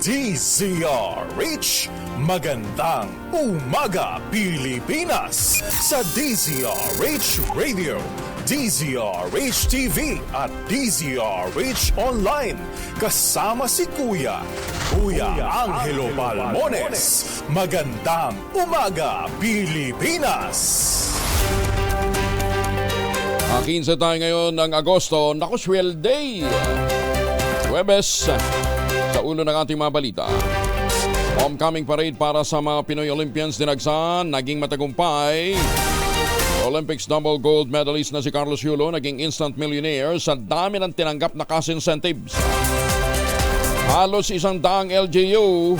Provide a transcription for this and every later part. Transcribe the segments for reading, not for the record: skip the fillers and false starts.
DZRH, magandang umaga Pilipinas! Sa DZRH Radio, DZRH TV at DZRH Online, kasama si Kuya Angelo Palmones. Magandang umaga Pilipinas! 15 tayo ngayon ng Agosto, Nakuswel Day, Huwebes. Sa ulo ng ating mga balita, homecoming parade para sa mga Pinoy Olympians dinagsan, naging matagumpay. Olympics double gold medalist na si Carlos Yulo naging instant millionaire sa dami ng tinanggap na cash incentives. Halos 100 LGU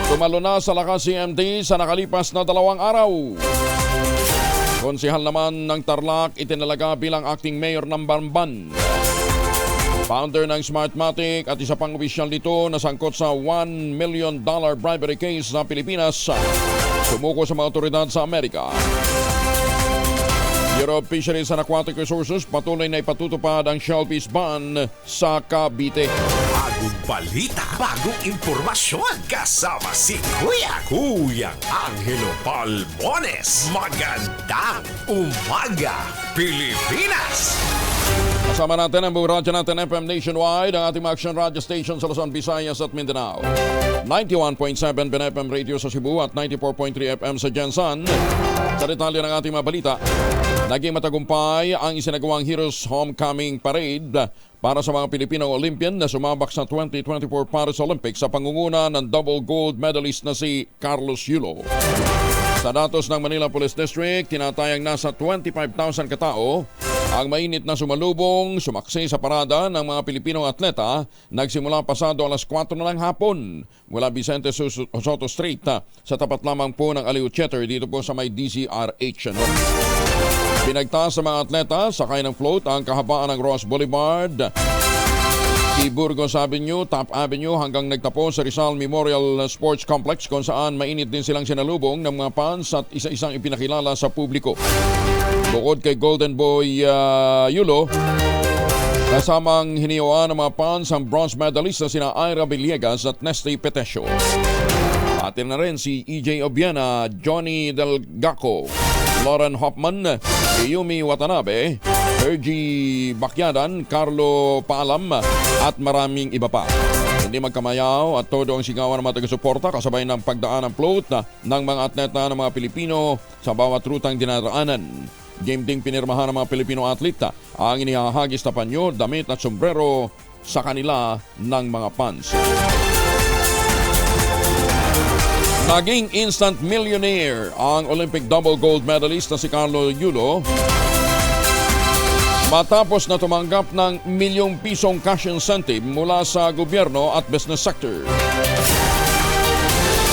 tumalo na sa Lakas CMD sa nakalipas na 2 araw. Konsehal naman ng Tarlac itinalaga bilang acting mayor ng Bamban. Founder ng Smartmatic at isa pang opisyal nito na sangkot sa $1 million bribery case sa Pilipinas sumuko sa mga otoridad sa Amerika. Bureau of Fisheries and Aquatic Resources patuloy na ipatutupad ang shellfish ban sa Cavite. Bagong balita, bagong impormasyon, kasama si Kuya Angelo Palmones. Magandang umaga, Pilipinas! Kasama natin ang buong radyo natin FM nationwide, ang ating action radio station sa Luzon, Visayas at Mindanao. 91.7 BNFM Radio sa Cebu at 94.3 FM sa Jensan. Sa detalye ng ating mga balita, naging matagumpay ang isinagawang Heroes Homecoming Parade para sa mga Pilipino Olympian na sumabak sa 2024 Paris Olympics sa pangunguna ng double gold medalist na si Carlos Yulo. Sa datos ng Manila Police District, tinatayang nasa 25,000 katao ang mainit na sumalubong, sumaksi sa parada ng mga Pilipinong atleta nagsimula pasado alas 4 na ng hapon mula Vicente Soto Street sa tapat lamang po ng Aliw Theater dito po sa may DZRH. Pinagtaas sa mga atleta sakay ng float ang kahabaan ng Ross Boulevard, Burgos Avenue, Top Avenue hanggang nagtapos sa Rizal Memorial Sports Complex kung saan mainit din silang sinalubong ng mga fans at isa-isang ipinakilala sa publiko. Bukod kay Golden Boy Yulo, kasamang hiniyuan ng mga fans ang bronze medalist na sina Ira Villegas at Nesty Petesio. Pati na rin si EJ Obiena, Johnny Delgaco, Lauren Hoffman, Yumi Watanabe, Ergie Bakyadan, Carlo Paalam at maraming iba pa. Hindi magkamayaw at todo ang sigawan ng mga taga-suporta kasabay ng pagdaan ng float ng mga atleta ng mga Pilipino sa bawat rutang dinaraanan. Game ding pinirmahan ng mga Pilipino atleta ang inihahagis na panyo, damit at sombrero sa kanila ng mga fans. Naging instant millionaire ang Olympic double gold medalist na si Carlos Yulo matapos na tumanggap ng ₱1,000,000 cash incentive mula sa gobyerno at business sector.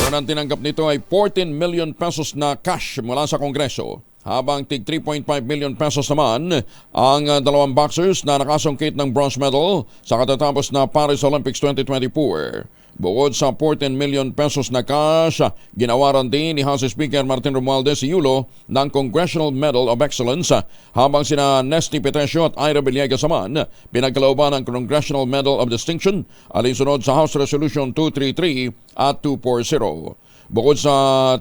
Unang tinanggap nito ay 14 million pesos na cash mula sa Kongreso, habang tig 3.5 million pesos naman ang dalawang boxers na nakasungkit ng bronze medal sa katatapos na Paris Olympics 2024. Bukod sa 14 million pesos na cash, ginawaran din ni House Speaker Martin Romualdez si Yulo ng Congressional Medal of Excellence, habang sina Nesty Petesio at Ira Villegas naman pinagkalooban ng Congressional Medal of Distinction alinsunod sa House Resolution 233 at 240. Bukod sa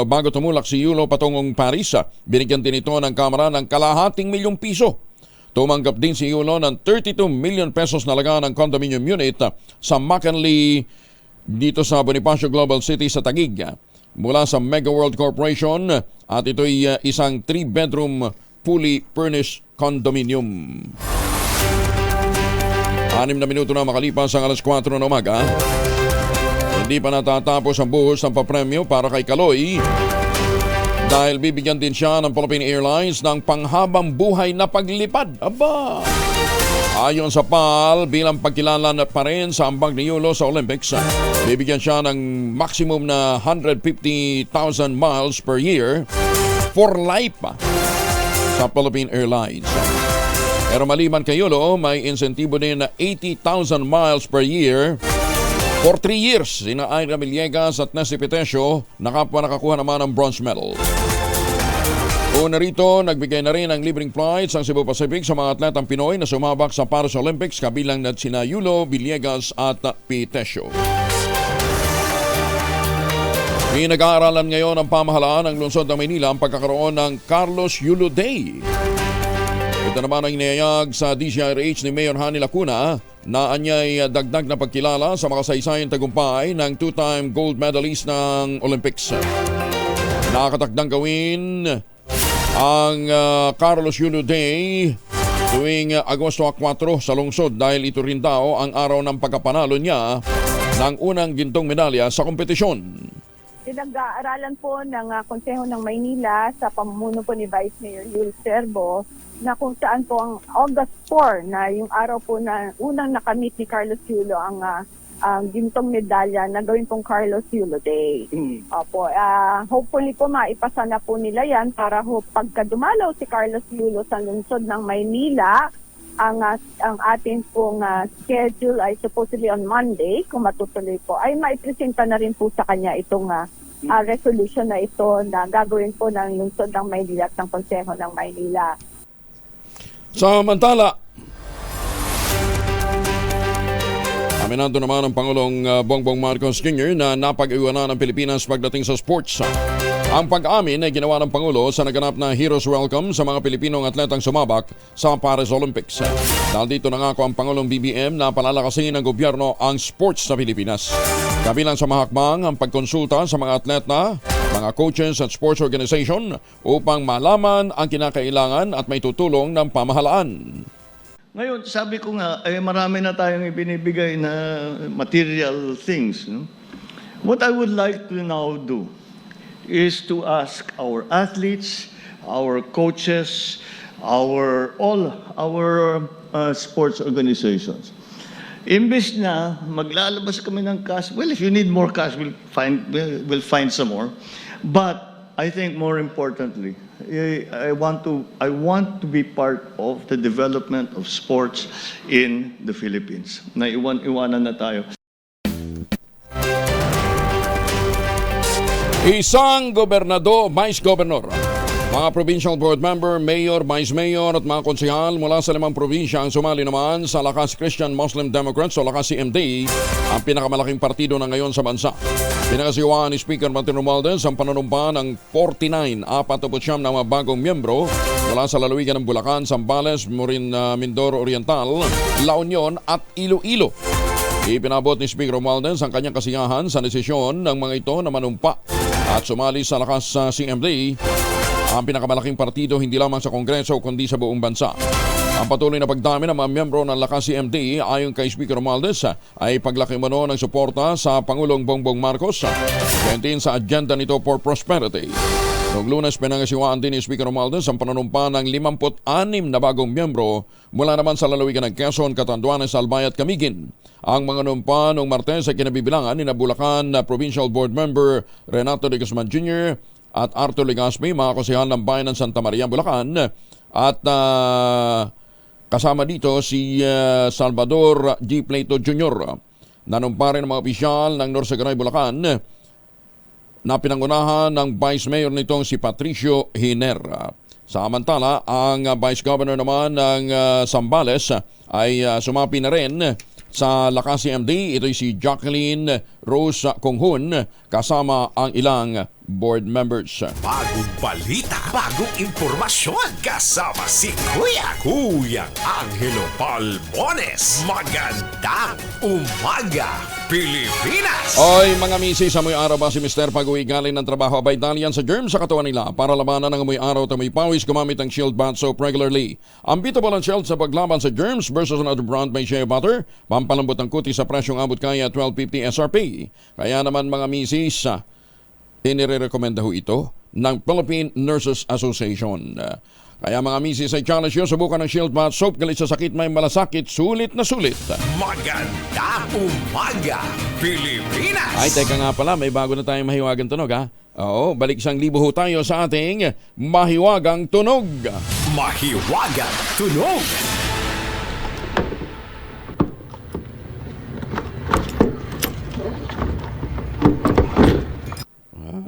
bago tumulak si Yulo patungong Paris, binigyan din ito ng Kamara ng ₱250,000. Tumanggap din si Yulo ng 32 million pesos na laga ng condominium unit sa McKinley dito sa Bonifacio Global City sa Taguig mula sa Mega World Corporation, at ito'y isang 3-bedroom fully furnished condominium. 6 na minuto na makalipas ang alas 4 ng umaga. Hindi pa natatapos ang buhos ng papremyo para kay Kaloy dahil bibigyan din siya ng Philippine Airlines ng panghabang buhay na paglipad. Aba! Ayon sa PAL, bilang pagkilala na pa rin sa ambag ni Yulo sa Olympics, bibigyan siya ng maximum na 150,000 miles per year for life sa Philippine Airlines. Pero maliban kay Yulo, may insentibo din na 80,000 miles per year for 3 years. Sina Ira Villegas at Nesty Petesio na kapwa nakakuha naman ng bronze medal. Una rito, nagbigay na rin ng libreng flights ang Cebu Pacific sa mga atletang Pinoy na sumabak sa Paris Olympics kabilang na sina Yulo, Villegas at Pitesio. Pinag-aaralan ngayon ng pamahalaan ng lungsod ng Maynila ang pagkakaroon ng Carlos Yulo Day. Ito naman ang inihayag sa DZRH ni Mayor Hani Lacuna na anyay dagdag na pagkilala sa makasaysayang tagumpay ng two-time gold medalist ng Olympics. Nakatakdang gawin ang Carlos Yulo Day tuwing Agosto 4 sa lungsod dahil ito rin daw ang araw ng pagkapanalo niya ng unang gintong medalya sa kompetisyon. Pinag-aaralan po ng Konseho ng Maynila sa pamumuno po ni Vice Mayor Yul Serbo na kung saan po ang August 4 na yung araw po na unang nakamit ni Carlos Yulo ang gintong medalya na gawin pong Carlos Yulo Day. Opo, hopefully po maipasa na po nila yan para pagka dumalaw si Carlos Yulo sa lungsod ng Maynila, ang ating pong schedule ay supposedly on Monday, kung matutuloy po, ay maipresenta na rin po sa kanya itong resolution na ito na gagawin po ng lungsod ng Maynila at ng Konseho ng Maynila. Samantala, aminado naman ang Pangulong Bongbong Marcos Jr. na napag-iwanan ng Pilipinas pagdating sa sports. Ang pag-amin ay ginawa ng Pangulo sa naganap na Heroes Welcome sa mga Pilipinong atletang sumabak sa Paris Olympics. Dahil dito nangako ang Pangulong BBM na palalakasin ng gobyerno ang sports sa Pilipinas. Kabilang sa mahakbang ang pagkonsulta sa mga atleta, mga coaches at sports organization upang malaman ang kinakailangan at may tutulong ng pamahalaan. Ngayon, sabi ko nga, marami na tayong ibinibigay na material things. No? What I would like to now do is to ask our athletes, our coaches, all our sports organizations. Imbes na maglalabas kami ng cash, well, if you need more cash, we'll find some more. But I think more importantly, I want to be part of the development of sports in the Philippines. Iwanan na tayo. Isang gobernador, vice governor, mga provincial board member, mayor, vice mayor at mga konsehal mula sa 5 probinsya ang sumali naman sa Lakas Christian Muslim Democrats o Lakas CMD, ang pinakamalaking partido na ngayon sa bansa. Pinakasiwaan ni Speaker Martin Romualdez ang panunumpa ng 49 na mga bagong miyembro mula sa lalawigan ng Bulacan, Zambales, Mindoro Oriental, La Union at Iloilo. Ipinabot ni Speaker Romualdez ang kanyang kasiyahan sa desisyon ng mga ito na manumpa at sumali sa Lakas CMD, ang pinakamalaking partido hindi lamang sa Kongreso kundi sa buong bansa. Ang patuloy na pagdami ng mga miyembro ng Lakas CMD ayon kay Speaker Romualdez ay paglaki mano ng suporta sa Pangulong Bongbong Marcos, gantin sa agenda nito for prosperity. Noong Lunes, pinangasiwaan din ni Speaker Romualdez ang panunumpa ng 56 na bagong miyembro mula naman sa lalawigan ng Quezon, Catanduanes, Albay at Camiguin. Ang mga numpa noong Martes ay kinabibilangan ni Bulacan Provincial Board Member Renato de Guzman Jr. at Arthur Legaspi, mga konsehal ng bayan ng Santa Maria, Bulacan, at kasama dito si Salvador G. Plato Jr. Nanumpa rin ang mga opisyal ng Norsagaray, Bulacan na pinangunahan ng Vice Mayor nitong si Patricio Hiner. Samantala, ang Vice Governor naman ng Zambales ay sumapi na rin sa Lakas CMD. Ito'y si Jacqueline Rose Conghun kasama ang ilang board members. Bagong balita, bagong impormasyon, kasama si Kuyang Angelo Palmones. Magandang umaga, Pilipinas! Oy, mga misis, amoy araw ba si Mr. Pag-uwi galing ng trabaho abay dalian sa germ sa katawan nila para labanan ng amoy araw at amoy pawis gumamit ng Shield Bath Soap regularly. Ang beatable ang Shield sa paglaban sa germs versus another brand may shea butter, pampalambot ng kuti sa presyong abot kaya $12.50 SRP. Kaya naman mga misis, inirekomenda ho ito ng Philippine Nurses Association. Kaya mga misis ay challenge nyo, subukan ng Shield Bath Soap, galit sa sakit may malasakit, sulit na sulit. Magandang umaga, Pilipinas! Ay, teka nga pala, may bago na tayong mahiwagang tunog ha. Oo, balik 1,000 ho tayo sa ating mahiwagang tunog. Mahiwagang tunog!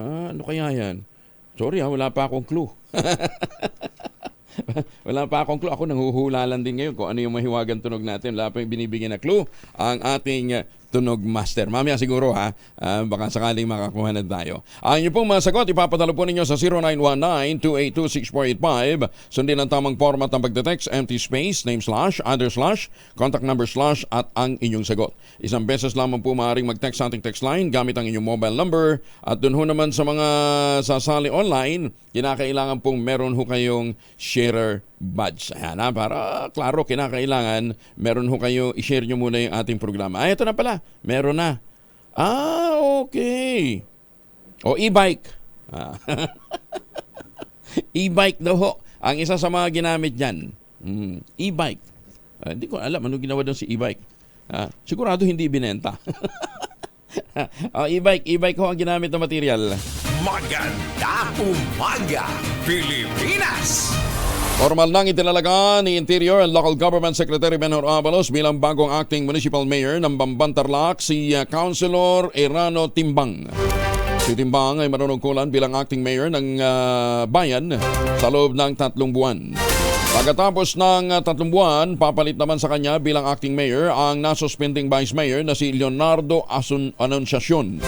Ano kaya yan? Sorry wala pa akong clue. Wala pa akong clue. Ako nanghuhula lang din ngayon kung ano yung mahiwagang tunog natin. Wala pa yung binibigyan na clue ang ating tunog master. Mamaya siguro baka sakaling makakuha na tayo. Ang inyong pong mga sagot, ipapadala po ninyo sa 0919-282-6485. Sundin ang tamang format ng pagdetext, empty space, name slash, other slash, contact number slash, at ang inyong sagot. Isang beses lamang po maaaring mag-text sa ating text line gamit ang inyong mobile number. At dun ho naman sa mga sasali online, kinakailangan pong meron ho kayong sharer badge. Ayan para klaro, kinakailangan meron ho kayo, i-share nyo muna yung ating programa. Ito na pala, meron na. Okay. O e-bike. E-bike daw ho. Ang isa sa mga ginamit dyan. E-bike. Hindi ko alam ano ginawa doon si e-bike. Sigurado hindi binenta. E-bike ho ang ginamit na material. Maganda umaga, Pilipinas! Formal nang itinalaga ni Interior and Local Government Secretary Benhur Abalos bilang bagong acting municipal mayor ng Bamban Tarlac si Councilor Erano Timbang. Si Timbang ay manunungkulan bilang acting mayor ng bayan sa loob ng 3 buwan. Pagkatapos ng 3 buwan, papalit naman sa kanya bilang acting mayor ang nasuspending vice mayor na si Leonardo Anunciacion.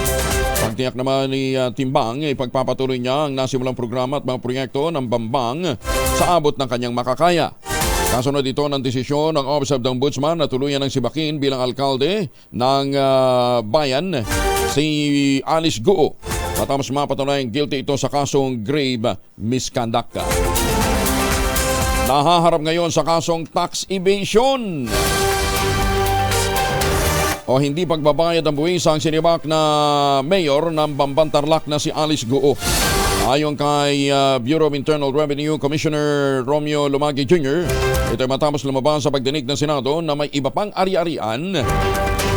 Pagtiyak naman ni Timbang, ipagpapatuloy niya ang nasimulang programa at mga proyekto ng Bambang sa abot ng kanyang makakaya. Kasunod ito ng desisyon ng Office of the Ombudsman na tuluyan ng sibakin bilang alkalde ng bayan si Alice Guo. Matapos mapatunayang guilty ito sa kasong grave misconduct. Nahaharap ngayon sa kasong tax evasion o hindi pagbabayad ng buwis ang sinibak na mayor ng Bamban Tarlac na si Alice Guo. Ayon kay Bureau of Internal Revenue Commissioner Romeo Lumagi Jr., ito ay matapos lumabas sa pagdinig ng Senado na may iba pang ari-arian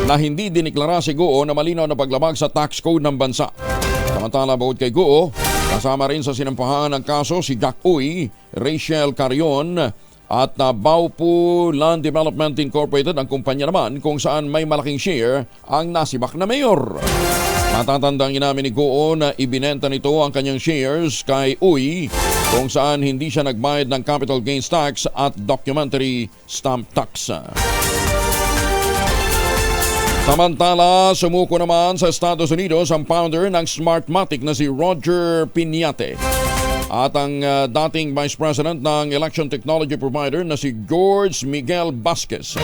na hindi diniklara si Guo na malinaw na paglabag sa tax code ng bansa. Samantala, bukod kay Guo, kasama rin sa sinampahan ng kaso si Jack Uy, Rachel Carion at Baupu Land Development Incorporated, ang kumpanya naman kung saan may malaking share ang nasibak na mayor. Matatandang inamin ni Guo na ibinenta nito ang kanyang shares kay Uy kung saan hindi siya nagbayad ng capital gains tax at documentary stamp tax. Samantala, sumuko naman sa Estados Unidos ang founder ng Smartmatic na si Roger Piñate at ang dating Vice President ng election technology provider na si George Miguel Vasquez.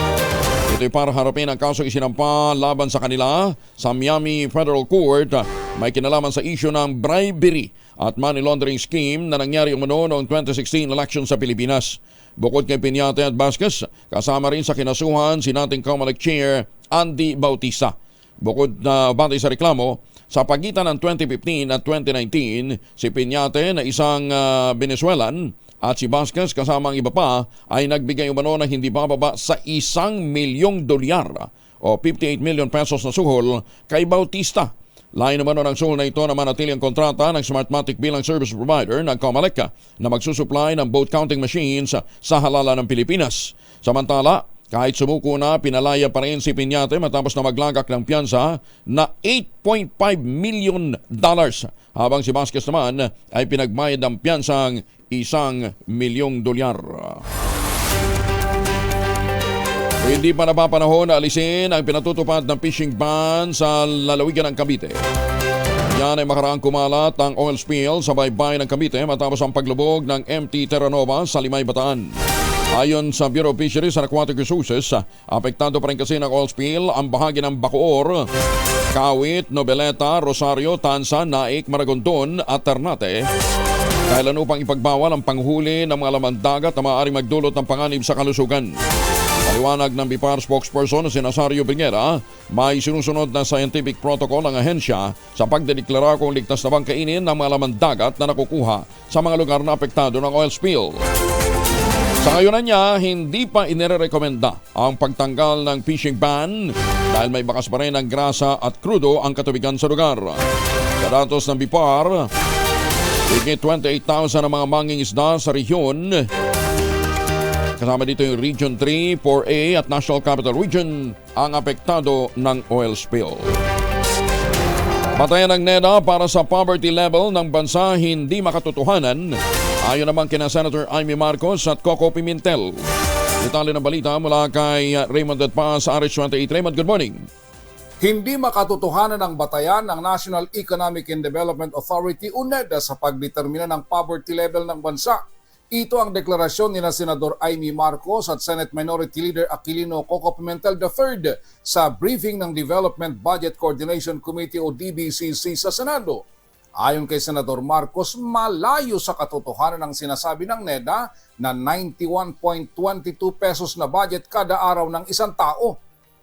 Ito'y para harapin ang kaso isinampa laban sa kanila sa Miami Federal Court. May kinalaman sa issue ng bribery at money laundering scheme na nangyari umano noong 2016 election sa Pilipinas. Bukod kay Piñate at Vasquez, kasama rin sa kinasuhan si dating COMELEC Chair Andy Bautista. Bukod na batay sa reklamo, sa pagitan ng 2015 at 2019, si Piñate na isang Venezuelan at si Vasquez kasama ang iba pa ay nagbigay umano na hindi bababa sa $1,000,000 o 58 million pesos na suhol kay Bautista. Lain naman ng suhol na ito na manatili ang kontrata ng Smartmatic bilang service provider ng COMELEC na magsusupply ng vote counting machines sa halalan ng Pilipinas. Samantala, kahit sumuko na, pinalaya pa rin si Piñate matapos na maglagak ng piyansa na $8.5 million habang si Vasquez naman ay pinagbayad ng piyansang $1,000,000. Hindi pa napapanahon na alisin ang pinatutupad ng fishing ban sa lalawigan ng Cavite. Yan ay makaraang kumalat ang oil spill sa baybayin ng Cavite matapos ang paglubog ng MT Terra Nova sa Limay, Bataan. Ayon sa Bureau of Fisheries and Aquatic Resources, apektado pa rin kasi ng oil spill ang bahagi ng Bacoor, Kawit, Nobeleta, Rosario, Tansa, Naik, Maragondon at Ternate. Dahil upang ipagbawal ang panghuli ng mga laman dagat na maaaring magdulot ng panganib sa kalusugan. Paliwanag ng BIPAR spokesperson na si Nazario Bringera, may sinusunod na scientific protocol ng ahensya sa pagdedeklara kung ligtas na bang kainin ng mga laman dagat na nakukuha sa mga lugar na apektado ng oil spill. Sa ngayunan niya, hindi pa inirekomenda ang pagtanggal ng fishing ban dahil may bakas pa rin ng grasa at krudo ang katubigan sa lugar. Sa datos ng BIPAR, higit 28,000 ang mga mangingisda sa rehiyon. Kasama dito yung Region 3, 4A at National Capital Region ang apektado ng oil spill. Batayan ng NEDA para sa poverty level ng bansa hindi makatotohanan. Ayon naman kina Senator Amy Marcos at Coco Pimentel. Detalye ng balita mula kay Raymond Dadpa sa RH28. Raymond, good morning. Hindi makatotohanan ang batayan ng National Economic and Development Authority o NEDA sa pagdetermina ng poverty level ng bansa. Ito ang deklarasyon ni Senador Amy Marcos at Senate Minority Leader Aquilino Coco Pimentel III sa briefing ng Development Budget Coordination Committee o DBCC sa Senado. Ayon kay Senador Marcos, malayo sa katotohanan ang sinasabi ng NEDA na 91.22 pesos na budget kada araw ng isang tao.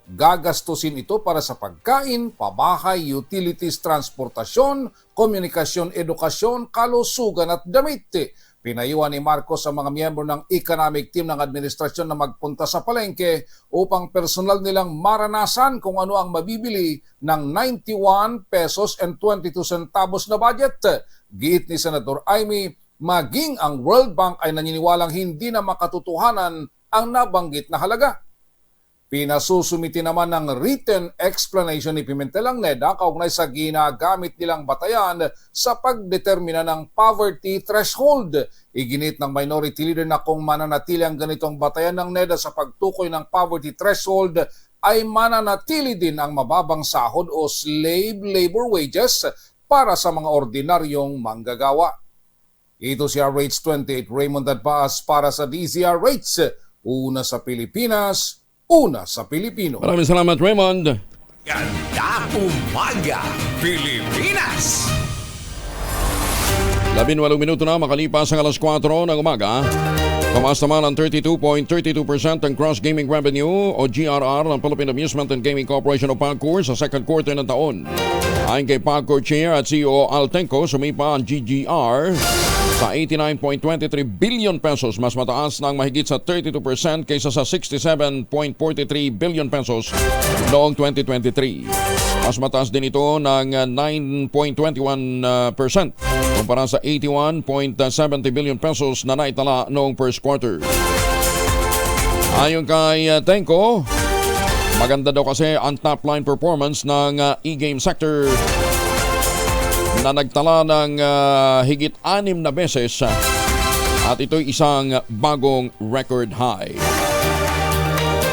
Gagastusin ito para sa pagkain, pabahay, utilities, transportasyon, komunikasyon, edukasyon, kalusugan at damit. Pinayuhan ni Marcos sa mga miyembro ng economic team ng administrasyon na magpunta sa palengke upang personal nilang maranasan kung ano ang mabibili ng 91 pesos and 22 centavos na budget. Giit ni Senador Amy, maging ang World Bank ay naniniwalang hindi na makatotohanan ang nabanggit na halaga. Pinasusumiti naman ng written explanation ni Pimentel ang NEDA kaugnay sa ginagamit nilang batayan sa pagdetermina ng poverty threshold. Iginit ng Minority Leader na kung mananatili ang ganitong batayan ng NEDA sa pagtukoy ng poverty threshold ay mananatili din ang mababang sahod o slave labor wages para sa mga ordinaryong manggagawa. Ito si RH28 Raymond Dadpaas para sa DZRH. Una sa Pilipinas, una sa Pilipino. Maraming salamat, Raymond. Ganda Umaga Pilipinas. 18 minuto na makalipas ang alas 4 ng umaga. Tumaas naman ang 32.32% ang gross gaming revenue o GRR ng Philippine Amusement and Gaming Corporation o PAGCOR sa second quarter ng taon. Ayon kay PAGCOR Chair at CEO Altenco, sumipa ang GGR sa 89.23 billion pesos, mas mataas ng mahigit sa 32% kaysa sa 67.43 billion pesos noong 2023. Mas mataas din ito ng 9.21% kumpara sa 81.70 billion pesos na naitala noong first quarter. Ayon kay Tenco, maganda daw kasi ang top line performance ng e-game sector na nagtala ng higit 6 na beses at ito'y isang bagong record high.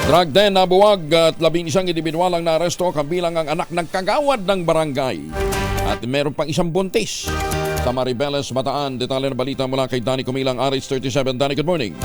Drug den na buwag at 11 individual ang naaresto kabilang ang anak ng kagawad ng barangay. At meron pang isang buntis sa Maribeles, Bataan. Detalye ng balita mula kay Danny Kumilang, RH37. Danny, good morning.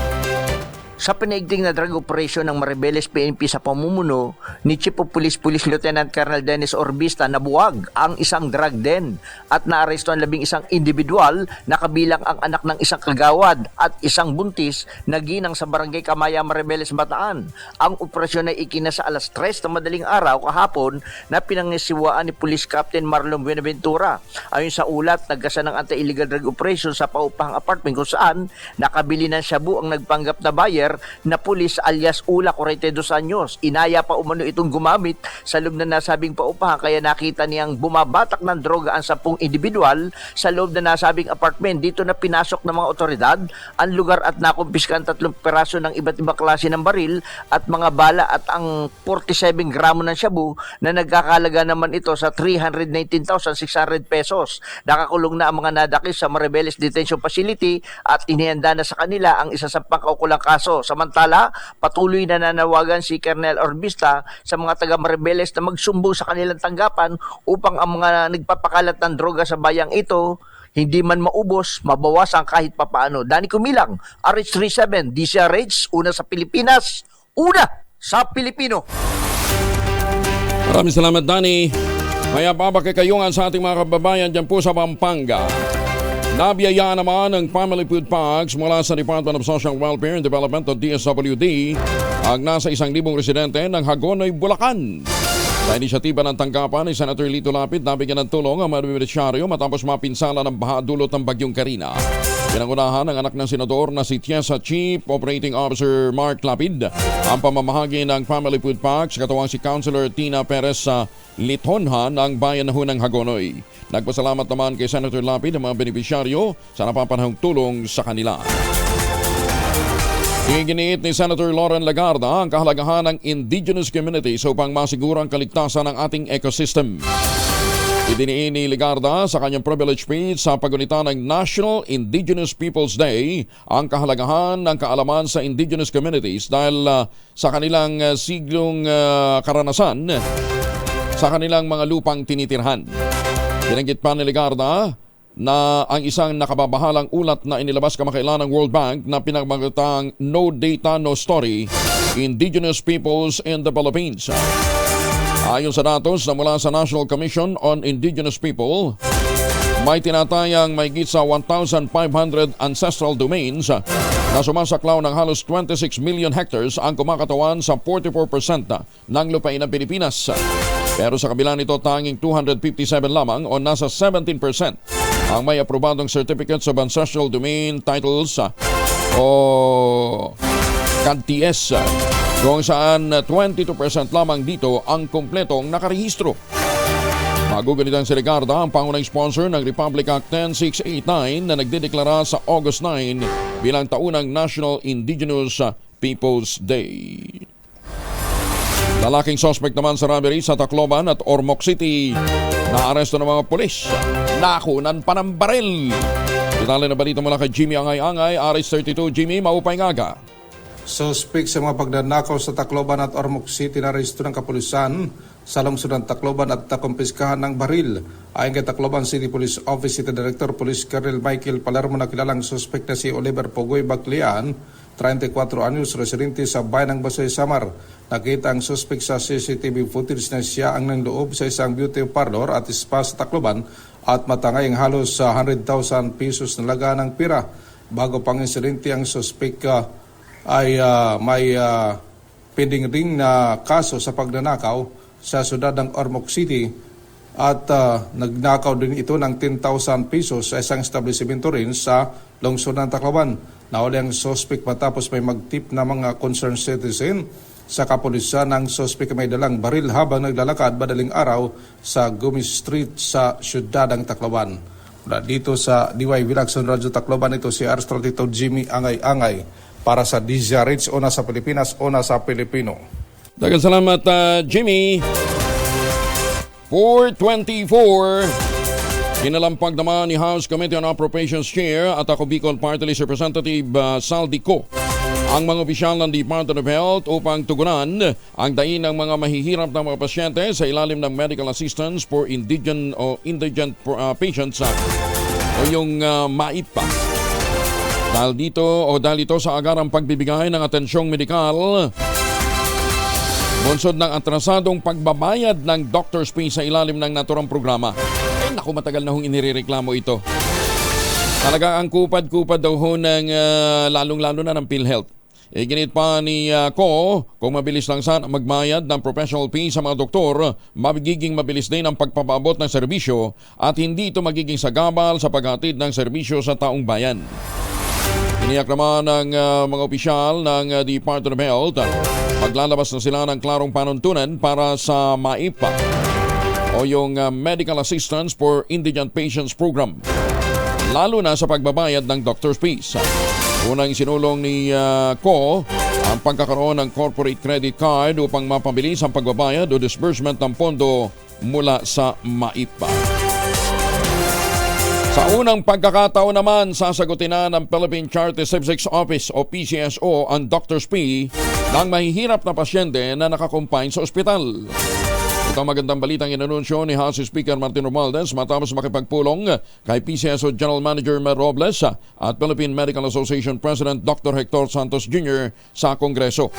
Sa pinaigting na drug operation ng Maribeles PNP sa pamumuno ni Chief of Police Lieutenant Colonel Dennis Orbista, nabuwag ang isang drug den at naaresto ang 11 individual na kabilang ang anak ng isang kagawad at isang buntis na ginang sa Barangay Kamaya, Maribeles, Bataan. Ang operasyon ay ikinasa alas 3 na madaling araw kahapon na pinangisiwaan ni Police Captain Marlon Buenaventura. Ayon sa ulat, nagkasa ng anti-illegal drug operation sa paupahang apartment kung saan nakabili ng shabu ang nagpanggap na buyer na pulis alias Ula, 42 anyos. Inaya pa umano itong gumamit sa loob na nasabing paupahan kaya nakita niyang bumabatak ng droga ang 10 individual sa loob na nasabing apartment. Dito na pinasok ng mga otoridad ang lugar at nakumpiskan 3 peraso ng iba't ibang klase ng baril at mga bala at ang 47 gramo ng shabu na nagkakalaga naman ito sa 319,600 pesos. Nakakulong na ang mga nadakil sa Maribeles Detention Facility at inihanda na sa kanila ang isa sa pangkaukulang kaso. Samantala, patuloy na nanawagan si Colonel Orbista sa mga taga Maribeles na magsumbong sa kanilang tanggapan upang ang mga nagpapakalat ng droga sa bayang ito hindi man maubos, mabawasan kahit papaano. Danny Kumilang, RH37, DZRH, una sa Pilipinas, una sa Pilipino. Maraming salamat, Danny. Kaya papakikayungan sa ating mga kababayan dyan po sa Pampanga. Nabiyayaan naman ng Family Food Packs mula sa Department of Social Welfare and Development o DSWD ang nasa 1,000 residente ng Hagonoy, Bulacan. Sa inisyatiba ng tanggapan ni Senator Lito Lapid, nabigyan ng tulong ang mga benepisyaryo matapos mapinsala ng baha dulot ng Bagyong Karina. Pinangunahan ng anak ng senador na si Tiesa Chief Operating Officer Mark Lapid ang pamamahagi ng Family Food Packs katuwang si Councilor Tina Perez sa Litonhan ng bayan ng Hagonoy. Nagpasalamat naman kay Senator Lapid ang mga benepisyaryo sa napapanahong tulong sa kanila. Iginiit ni Senator Lauren Lagarda ang kahalagahan ng indigenous communities upang masiguro ang kaligtasan ng ating ecosystem. Idiniin ni Legarda sa kanyang privilege speech sa pagunita ng National Indigenous Peoples Day ang kahalagahan ng kaalaman sa indigenous communities dahil sa kanilang siglong karanasan sa kanilang mga lupang tinitirhan. Binanggit pa ni Legarda na ang isang nakababahalang ulat na inilabas kamakailan ng World Bank na pinagmagatang No Data, No Story, Indigenous Peoples in the Philippines. Ayon sa datos na mula sa National Commission on Indigenous People, may tinatayang mahigit sa 1,500 ancestral domains na sumasaklaw ng halos 26 million hectares ang kumakatawan sa 44% ng lupain ng Pilipinas. Pero sa kabila nito, tanging 257 lamang o nasa 17% ang may aprobadong Certificates of Ancestral Domain Titles o CADTS, kung saan 22% lamang dito ang kumpletong nakarehistro. Magugunitang si Legarda, ang pangunang sponsor ng Republic Act 10689 na nagdedeklara sa August 9 bilang taunang National Indigenous Peoples Day. Lalaking suspect naman sa robbery sa Tacloban at Ormoc City na aresto ng mga pulis. Nakunan pa ng baril. Detalye na balita mula kay Jimmy Angay-Angay, RH32. Jimmy, maupay ngaga. Suspect sa mga pagnanakaw sa Tacloban at Ormoc City na rehistro ng kapulisan sa lungsod ng Tacloban at nakumpiskahan ng baril. Ayon kay Tacloban City Police Office City Director Police Colonel Michael Palermo na kilalang suspect na si Oliver Pogoy Baclian, 34 anyos, residente sa bayan ng Basoy, Samar. Nakita ang suspect sa CCTV footage na siya ang nangloob sa isang beauty parlor at spa sa Tacloban at matangay ang halos sa 100,000 pesos na laga ng pira. Bago pang insidente, ang suspect ay may pending ring na kaso sa pagnanakaw sa siyudad ng Ormoc City at nagnakaw din ito ng 10,000 pesos sa isang establishmento rin sa lungsod ng Tacloban. Nahuli ang suspect matapos may magtip na mga concerned citizen sa kapulisan. Ng suspect may dalang baril habang naglalakad madaling araw sa Gumi Street sa siyudad ng Tacloban. Mula dito sa DY Vilacson Radyo Tacloban, ito si RH32 Jimmy Angay-Angay para sa DZRH, una sa Pilipinas, una sa Pilipino. Daghang salamat, Jimmy. 424. Kinalampag naman ni House Committee on Appropriations Chair at ako Bicol Party List Representative Saldi Co ang mga opisyal ng Department of Health upang tugunan ang daing ng mga mahihirap na mga pasyente sa ilalim ng Medical Assistance for Indigent Patients o yung MAIPA. Dahil dito sa agarang pagbibigay ng atensyong medikal, bunsod ng atrasadong pagbabayad ng doctor's fee sa ilalim ng naturang programa. Naku, matagal na hong inireklamo ito. Talaga ang kupad-kupad daw ho ng lalong-lalo na ng PhilHealth. Ginit pa ni Ko, kung mabilis lang sana magbayad ng professional fee sa mga doktor, magiging mabilis din ang pagpapaabot ng serbisyo at hindi ito magiging sagabal sa paghatid ng serbisyo sa taong bayan. Iniyak naman ng mga opisyal ng Department of Health, maglalabas na sila ng klarong panuntunan para sa MAIPA o yung Medical Assistance for Indigent Patients Program, lalo na sa pagbabayad ng doctor's fees. Unang sinulong ni Ko ang pagkakaroon ng corporate credit card upang mapabilis ang pagbabayad o disbursement ng pondo mula sa MAIPA. Sa unang pagkakataon naman, sasagutin na ng Philippine Charity Statistics Office o PCSO ang doctor's fee ng mahihirap na pasyente na nakakumpine sa ospital. Ito ang magandang balitang inanunsyo ni House Speaker Martin Romualdez matapos makipagpulong kay PCSO General Manager Mer Robles at Philippine Medical Association President Dr. Hector Santos Jr. sa Kongreso.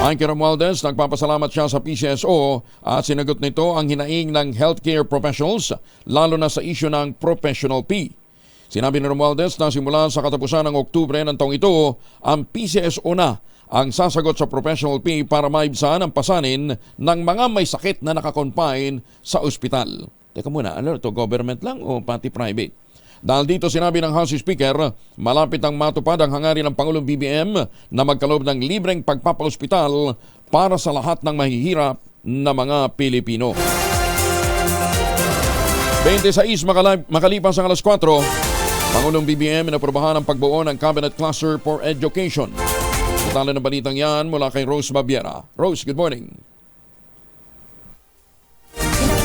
Ayon kay Romualdez, nagpapasalamat siya sa PCSO at sinagot nito ang hinaing ng healthcare professionals, lalo na sa isyu ng professional fee. Sinabi ni Romualdez na simula sa katapusan ng Oktubre ng taong ito, ang PCSO na ang sasagot sa professional fee para maibsan ang pasanin ng mga may sakit na nakakonfine sa ospital. Teka muna, ano ito, government lang o pati private? Dahil dito sinabi ng House Speaker, malapit ang matupad ang hangarin ng Pangulong BBM na magkaloob ng libreng pagpapaospital para sa lahat ng mahihirap na mga Pilipino. 26 makalipas ang alas 4, Pangulong BBM inaprobahan ang pagbuo ng Cabinet Cluster for Education. Detalye ng balitang yan mula kay Rose Babiera. Rose, good morning.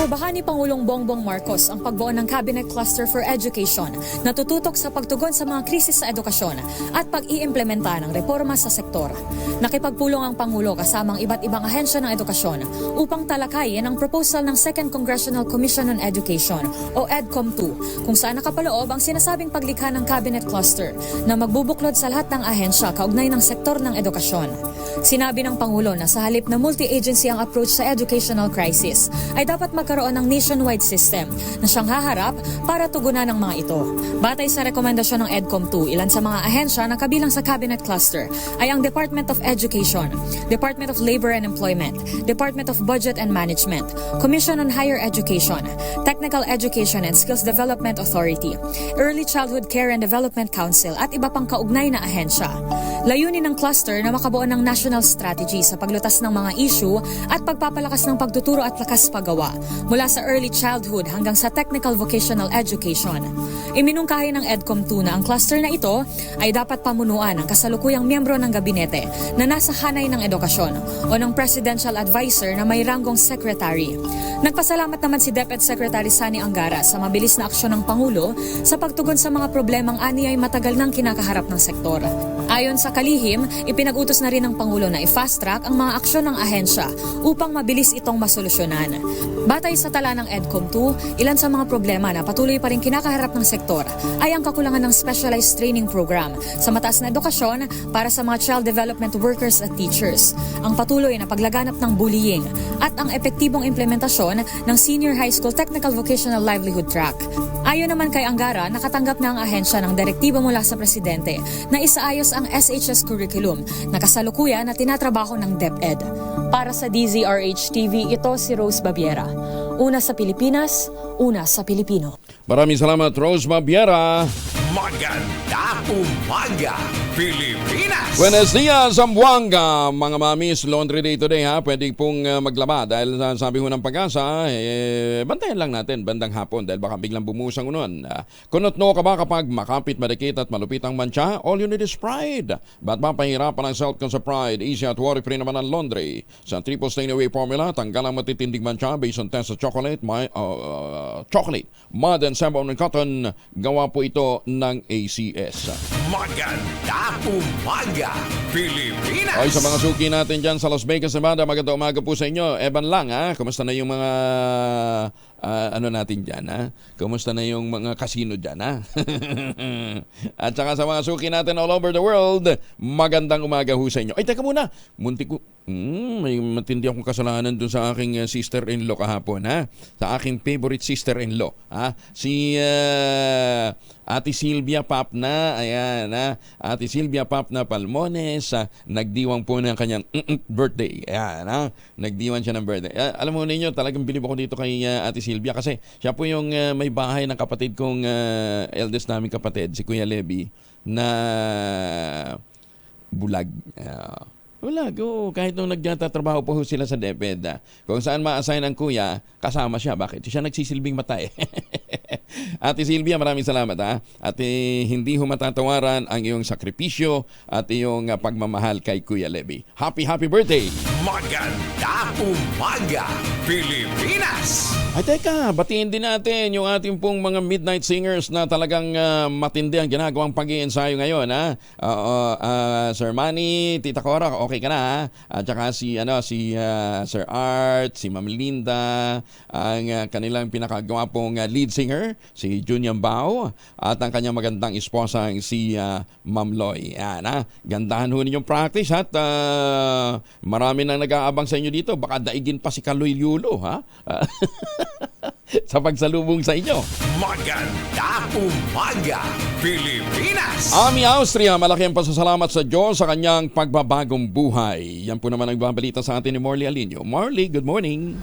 Inaprobahan ni Pangulong Bongbong Marcos ang pagbuo ng Cabinet Cluster for Education na tututok sa pagtugon sa mga krisis sa edukasyon at pag-iimplementa ng reforma sa sektor. Nakipagpulong ang Pangulo kasamang iba't ibang ahensya ng edukasyon upang talakayin ang proposal ng Second Congressional Commission on Education o EDCOM-2 kung saan nakapaloob ang sinasabing paglikha ng Cabinet Cluster na magbubuklod sa lahat ng ahensya kaugnay ng sektor ng edukasyon. Sinabi ng Pangulo na sa halip na multi-agency ang approach sa educational crisis, ay dapat magkaroon ng nationwide system na siyang haharap para tugunan ang mga ito. Batay sa rekomendasyon ng EDCOM-2, ilan sa mga ahensya na kabilang sa Cabinet Cluster ay ang Department of Education, Department of Labor and Employment, Department of Budget and Management, Commission on Higher Education, Technical Education and Skills Development Authority, Early Childhood Care and Development Council at iba pang kaugnay na ahensya. Layunin ng cluster na makabuo ng national strategy sa paglutas ng mga issue at pagpapalakas ng pagtuturo at lakas paggawa mula sa early childhood hanggang sa technical vocational education. Iminungkahi ng EDCOM-2 na ang cluster na ito ay dapat pamunuan ng kasalukuyang miyembro ng gabinete na nasa hanay ng edukasyon o ng presidential advisor na may ranggong secretary. Nagpasalamat naman si DepEd Secretary Sani Angara sa mabilis na aksyon ng Pangulo sa pagtugon sa mga problemang ani ay matagal nang kinakaharap ng sektor. Ayon sa kalihim, ipinag-utos na rin ng Pangulo na i-fast-track ang mga aksyon ng ahensya upang mabilis itong masolusyonan. Batay sa tala ng EDCOM-2, ilan sa mga problema na patuloy pa rin kinakaharap ng sektor ay ang kakulangan ng specialized training program sa mataas na edukasyon para sa mga child development workers at teachers, ang patuloy na paglaganap ng bullying, at ang epektibong implementasyon ng Senior High School Technical Vocational Livelihood Track. Ayon naman kay Angara, nakatanggap na ang ahensya ng direktiba mula sa Presidente na isaayos ang SHS curriculum na kasalukuyan na tinatrabaho ng DepEd. Para sa DZRH-TV, ito si Rose Babiera. Una sa Pilipinas, una sa Pilipino. Maraming salamat, Rose Babiera. Maganda umaga, Pilipinas! Buenos dias, Zamboanga, mga mamis, laundry day today ha. Pwede pong maglaba dahil sabi ho ng Pag-asa, bantayan lang natin bandang hapon dahil baka biglang bumusang unon. Kunot-no ka ba kapag makapit, madikit at malupit ang mancha? All you need is Pride. Ba't ba pahirapan ang self-con sa Pride? Easy at worry-free naman ang laundry. Sa triple stain away formula, tanggal ang matitinding mancha based on test sa chocolate, chocolate, mud and sabon and cotton. Gawa po ito ng ACS. Maganda umaga, Pilipinas! Ay, sa mga suki natin dyan sa Las Vegas, Nevada, magandang umaga po sa inyo. Evan lang ha, kumusta na yung mga natin dyan ha? Kumusta na yung mga casino dyan ha? At saka sa mga suki natin all over the world, magandang umaga ho sa inyo. Ay, teka muna, muntik ko. May matindi akong kasalanan dun sa aking sister-in-law kahapon ha? Sa aking favorite sister-in-law ha? Si Ate Silvia Papna, ayan ha? Ate Silvia Papna Palmones, nagdiwang po ng kanyang birthday. Ayan ha? Nagdiwang siya ng birthday. Alam mo ninyo, talagang bilib ako dito kay Ate Silvia kasi siya po yung may bahay ng kapatid kong eldest naming kapatid, si Kuya Levy, na bulag. Wala, kahit nung nagtatrabaho po sila sa DepEd, kung saan ma-assign ang kuya, kasama siya. Bakit? Siya nagsisilbing mata eh. Ate Silvia, maraming salamat ha. At hindi ho matatawaran ang iyong sakripisyo at iyong pagmamahal kay Kuya Levy. Happy birthday! Maganda umaga, Pilipinas! Ay teka, batiin din natin yung ating pong mga midnight singers na talagang matindi ang ginagawang pag-iensayo ngayon ha. Sir Manny, Tita Cora, okay ka na ha? At saka si Sir Art, si Ma'am Linda, ang kanilang pinakagwapong lead singer, si Junior Bao, at ang kanyang magandang esposa, si Ma'am Loy. Yan ha. Gandahan ho ninyong practice at marami nang nag-aabang sa inyo dito. Baka daigin pa si Kaloy Yulo ha. Sa pagsalubong sa inyo. Maganda umaga, Pilipinas! Ami Austria, malaki ang pasasalamat sa Diyos sa kanyang pagbabagong buhay. Yan po naman ang babalita sa atin ni Morley Alinio. Morley, good morning.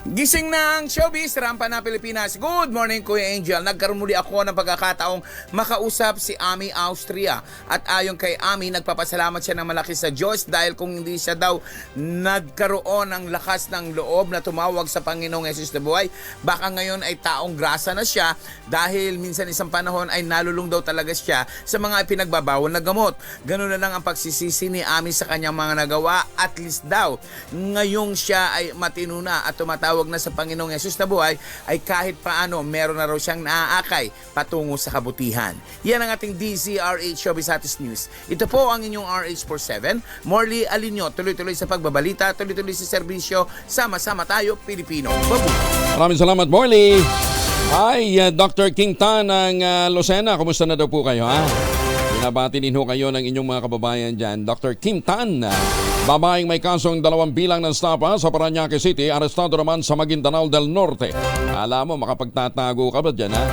Gising ng showbiz, Rampa na Pilipinas. Good morning, Kuya Angel. Nagkaroon muli ako ng pagkakataong makausap si Ami Austria. At ayon kay Ami, nagpapasalamat siya ng malaki sa Diyos dahil kung hindi siya daw nagkaroon ng lakas ng loob na tumawag sa Panginoong Hesus na buhay, baka ngayon ay taong grasa na siya dahil minsan isang panahon ay nalulung daw talaga siya sa mga ipinagbabawal na gamot. Ganun na lang ang pagsisisi ni Ami sa kanyang mga nagawa. At least daw, ngayong siya ay matino na at tumatawag tinatawag na sa Panginoong Yesus na buhay, ay kahit paano meron na raw siyang naaakay patungo sa kabutihan. Yan ang ating DZRH Showbiz Hottest News. Ito po ang inyong RH47. Morley Alinyo, tuloy-tuloy sa pagbabalita, tuloy-tuloy sa serbisyo, sama-sama tayo, Pilipino. Mabuhay! Maraming salamat, Morley. Hi, Dr. King Tan ng Lucena. Kumusta na daw po kayo, ha? Binabati din ho kayo ng inyong mga kababayan dyan. Dr. Kim Tan, babaeng may kasong 2 bilang ng stapa sa Parañaque City, arestado naman sa Maguindanao del Norte. Alam mo, makapagtatago ka ba dyan, ha?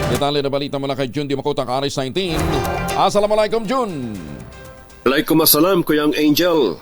Detalye na balita mula kay Jun Di Makutak, Aris 19. Assalamualaikum, Jun! Waalaikumsalam, Kuyang Angel.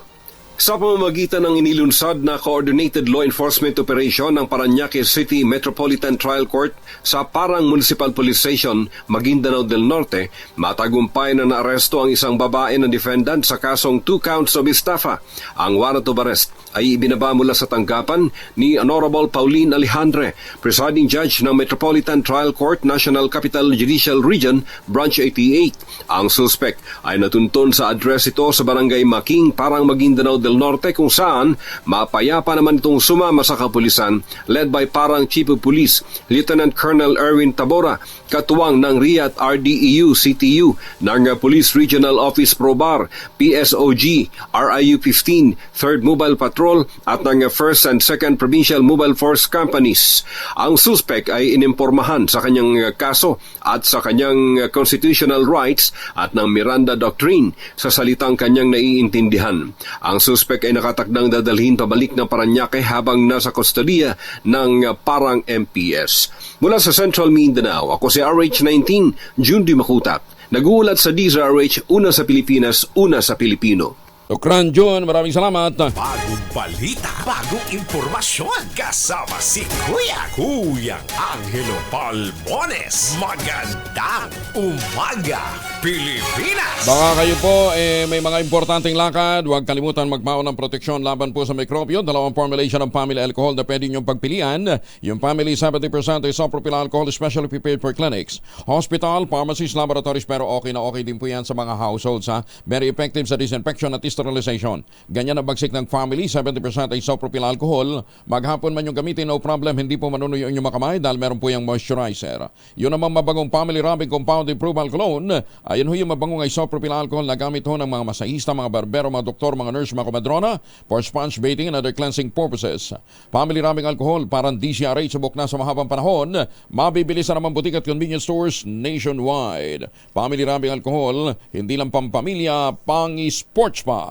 Sa pamamagitan ng inilunsad na Coordinated Law Enforcement Operation ng Parañaque City Metropolitan Trial Court sa Parang Municipal Police Station, Maguindanao del Norte, matagumpay na naaresto ang isang babae na defendant sa kasong 2 counts of estafa. Ang warrant of arrest ay ibinaba mula sa tanggapan ni Honorable Pauline Alejandre, Presiding Judge ng Metropolitan Trial Court, National Capital Judicial Region, Branch 88. Ang suspect ay natuntun sa address ito sa Barangay Making, Parang Maguindanao del Norte, kung saan mapayapa naman itong sumama sa kapulisan led by Parang Chief of Police Lieutenant Colonel Erwin Tabora, katuwang ng RIAT RDEU CTU ng Police Regional Office Probar, PSOG, RIU 15, 3rd Mobile Patrol at ng 1st and 2nd Provincial Mobile Force Companies. Ang suspect ay inimpormahan sa kanyang kaso at sa kanyang constitutional rights at ng Miranda Doctrine sa salitang kanyang naiintindihan. Ang suspect ay nakatakdang dadalhin pabalik ng Parañaque habang nasa kustodiya ng Parang MPS. Mula sa Central Mindanao, ako si RH19, Jun Di Makutak. Nag-uulat sa DZRH, una sa Pilipinas, una sa Pilipino. Dokran Jun, maraming salamat. Bagong balita, bagong impormasyon. Kasama si Kuyang Angelo Palmones. Magandang umaga, Pilipinas! Baka kayo po may mga importanteng lakad, huwag kalimutan magbaon ng proteksyon laban po sa mikrobyo. 2 formulation ng family alcohol na pwede niyong pagpilian. Yung family 70% isopropyl alcohol, specially prepared for clinics, hospital, pharmacies, laboratories, pero okay na okay din po yan sa mga households, ha? Very effective sa disinfection at sterilization. Ganyan ang bagsik ng family, 70% isopropyl alcohol. Maghapon man yung gamitin, no problem, hindi po manunuyo yung makamay dahil meron po yung moisturizer. Yun naman mabagong family rubbing compound improved cologne. Ayun ho yung mabangong isopropyl alcohol na gamit ho ng mga masahista, mga barbero, mga doktor, mga nurse, mga komadrona for sponge bathing and other cleansing purposes. Family rubbing alcohol, parang DCRH, subok na sa mahabang panahon. Mabibili sa naman butik at convenience stores nationwide. Family rubbing alcohol, hindi lang pampamilya, pang-sports pa.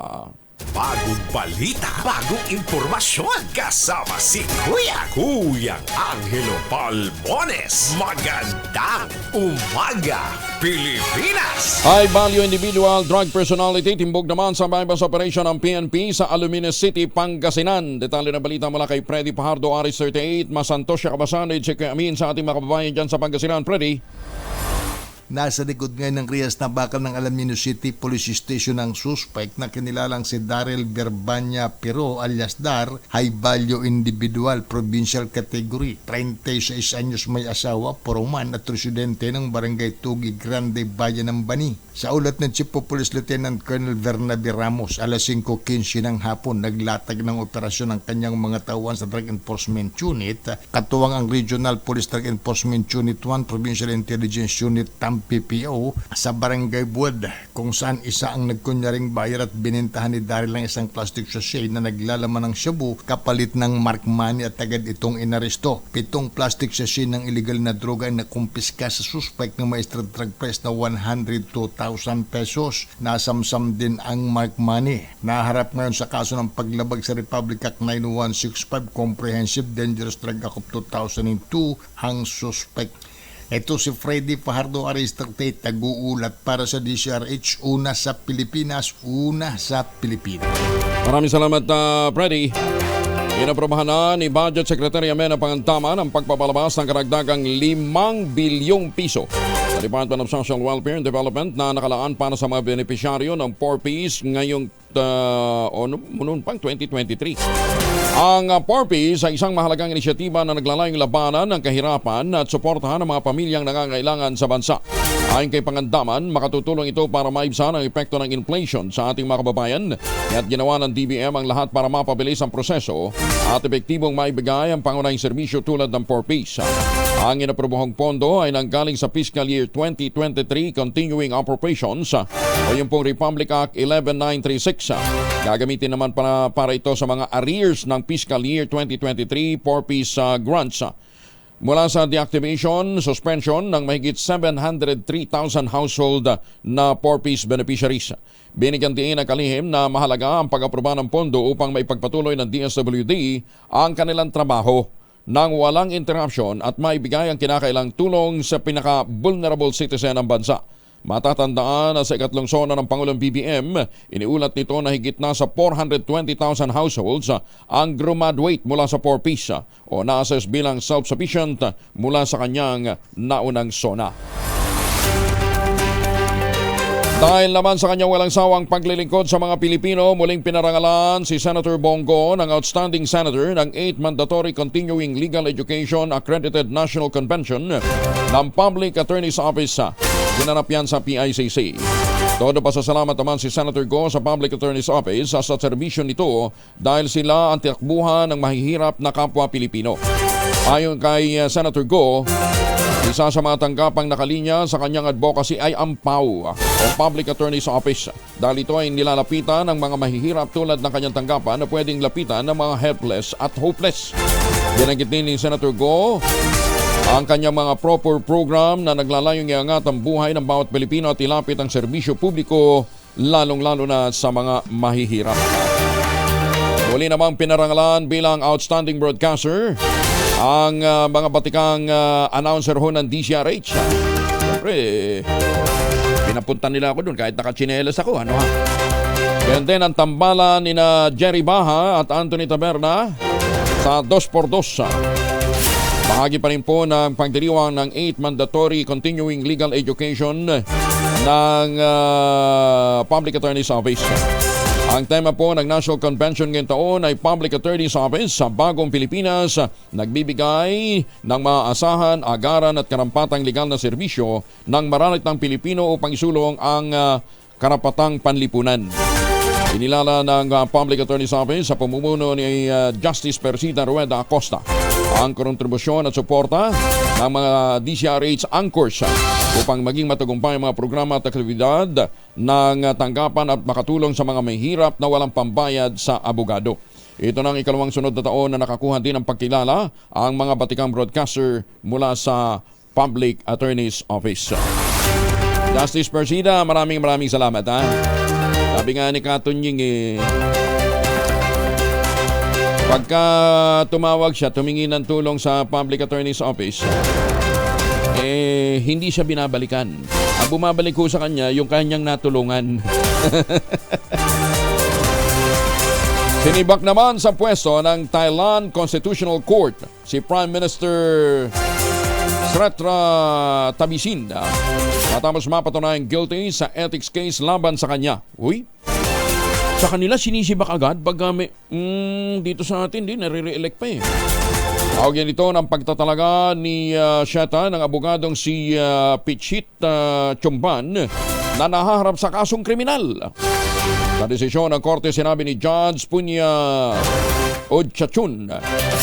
Bagong balita, bagong impormasyon. Kasama si Kuyang Angelo Palmones. Magandang umaga, Pilipinas! High value individual drug personality, timbog naman sa bypass operation ng PNP sa Aluminum City, Pangasinan. Detalye na balita mula kay Freddy Pajardo, Aris 38, Masantos, Kabasan, si Amin sa ating mga kababayan dyan sa Pangasinan. Freddy? Nasa likod ngayon ng Rias na bakal ng Alamino City Police Station ang suspect na kinilalang si Daryl Verbania Pero alias Dar, high value individual, provincial category, 36 anyos, may asawa, poroman at residente ng Barangay Tugi Grande, Bayan ng Bani. Sa ulat ng Chief of Police Lieutenant Colonel Bernabe Ramos, alas 5:15 ng hapon, naglatag ng operasyon ng kanyang mga tauhan sa Drug Enforcement Unit, katuwang ang Regional Police Drug Enforcement Unit 1, Provincial Intelligence Unit PPO sa Barangay Buod, kung saan isa ang nagkunyaring buyer at binentahan ni Daryl ng isang plastic sachet na naglalaman ng shabu kapalit ng mark money at agad itong inaresto. 7 plastic sachet ng illegal na droga ay nakumpiska sa suspect ng may extra drug price na 102,000 pesos. Nasamsam din ang mark money. Naharap ngayon sa kaso ng paglabag sa Republic Act 9165 Comprehensive Dangerous Drug Act of 2002 ang suspect. Ito si Freddy Pajardo, Aris 38, nag-uulat para sa DCRH, una sa Pilipinas, una sa Pilipinas. Maraming salamat, Freddy. Inaprobahan na ni Budget Secretary Amena Pangantama ng pagpapalabas ng karagdagang 5 bilyong piso sa Department of Social Welfare and Development na nakalaan para sa mga benepisyaryo ng 4Ps ngayong noon pang 2023. Ang 4Ps ay isang mahalagang inisyatiba na naglalayong labanan ng kahirapan at suportahan ng mga pamilyang nangangailangan sa bansa. Ayon kay Pangandaman, makatutulong ito para maibsan ang epekto ng inflation sa ating mga kababayan at ginawa ng DBM ang lahat para mapabilis ang proseso at epektibong maibigay ang pangunahing serbisyo tulad ng 4Ps. Ang inaprobohong pondo ay nanggaling sa Fiscal Year 2023 Continuing Appropriations o yung pong Republic Act 11936. Gagamitin naman para ito sa mga arrears ng Fiscal Year 2023 4Ps grants. Mula sa deactivation, suspension ng mahigit 703,000 household na 4Ps beneficiaries. Binigyan din ng kalihim na mahalaga ang pag-aproba ng pondo upang maipagpatuloy ng DSWD ang kanilang trabaho nang walang interruption at maibigay ang kinakailang tulong sa pinaka-vulnerable citizen ng bansa. Matatandaan na sa ikatlong sona ng Pangulong BBM, iniulat nito na higit na sa 420,000 households ang graduate mula sa 4Ps o na-assess bilang self-sufficient mula sa kanyang naunang sona. Dahil naman sa kanyang walang sawang paglilingkod sa mga Pilipino, muling pinarangalan si Senator Bongo ng Outstanding Senator ng 8th Mandatory Continuing Legal Education Accredited National Convention ng Public Attorney's Office. Ginanap yan sa PICC. Todo pasasalamat naman si Senator Go sa Public Attorney's Office sa serbisyo nito dahil sila ang tinakbuhan ng mahihirap na kapwa Pilipino. Ayon kay Senator Go, isa sa mga tanggapang nakalinya sa kanyang advocacy ay ang PAO o Public Attorney's Office dahil ito ay nilalapitan ng mga mahihirap tulad ng kanyang tanggapan na pwedeng lapitan ng mga helpless at hopeless. Binanggit din ni Senator Go ang kanyang mga proper program na naglalayong iangat ang buhay ng bawat Pilipino at ilapit ang serbisyo publiko lalong-lalo na sa mga mahihirap. Muli namang pinarangalan bilang outstanding broadcaster ang mga batikang announcer ho ng DZRH. Siyempre, pinapunta nila ako doon kahit nakachinelas ako. Ano ha? Ganyan din ang tambalan ni na Jerry Baha at Anthony Taberna sa 2x2. Bahagi pa rin po ng pagdiriwang ng 8th Mandatory Continuing Legal Education ng Public Attorney's Office. Ang tema po ng National Convention ngayong taon ay Public Attorney's Office sa Bagong Pilipinas, nagbibigay ng maasahan, agaran at karampatang legal na serbisyo ng mararitang Pilipino upang isulong ang karapatang panlipunan. Inilala ng Public Attorney's Office sa pamumuno ni Justice Persida Rueda Acosta ang kontribusyon at suporta ng mga DZRH anchors upang maging matagumpay ang mga programa at aktibidad ng tanggapan at makatulong sa mga mahihirap na walang pambayad sa abogado. Ito na ang ikalawang sunod na taon na nakakuha din ng pagkilala ang mga batikang broadcaster mula sa Public Attorney's Office. Justice Persida, maraming salamat ha. Sabi nga ni Katunying pagka tumawag siya, tumingin ng tulong sa Public Attorney's Office, hindi siya binabalikan. Ang bumabalik ko sa kanya, yung kanyang natulungan. Sinibak naman sa pwesto ng Thailand Constitutional Court si Prime Minister Srettha Thavisin matapos mapatunayang guilty sa ethics case laban sa kanya. Uy, sa kanila sinisibak agad pag dito sa atin din nare-re-elect pa eh. Tawag yan ito ng pagtatalaga ni Shretta ng abogadong si Pichit Chumban na nahaharap sa kasong kriminal. Sa desisyon ng korte, sinabi ni Judge Punya Odchachun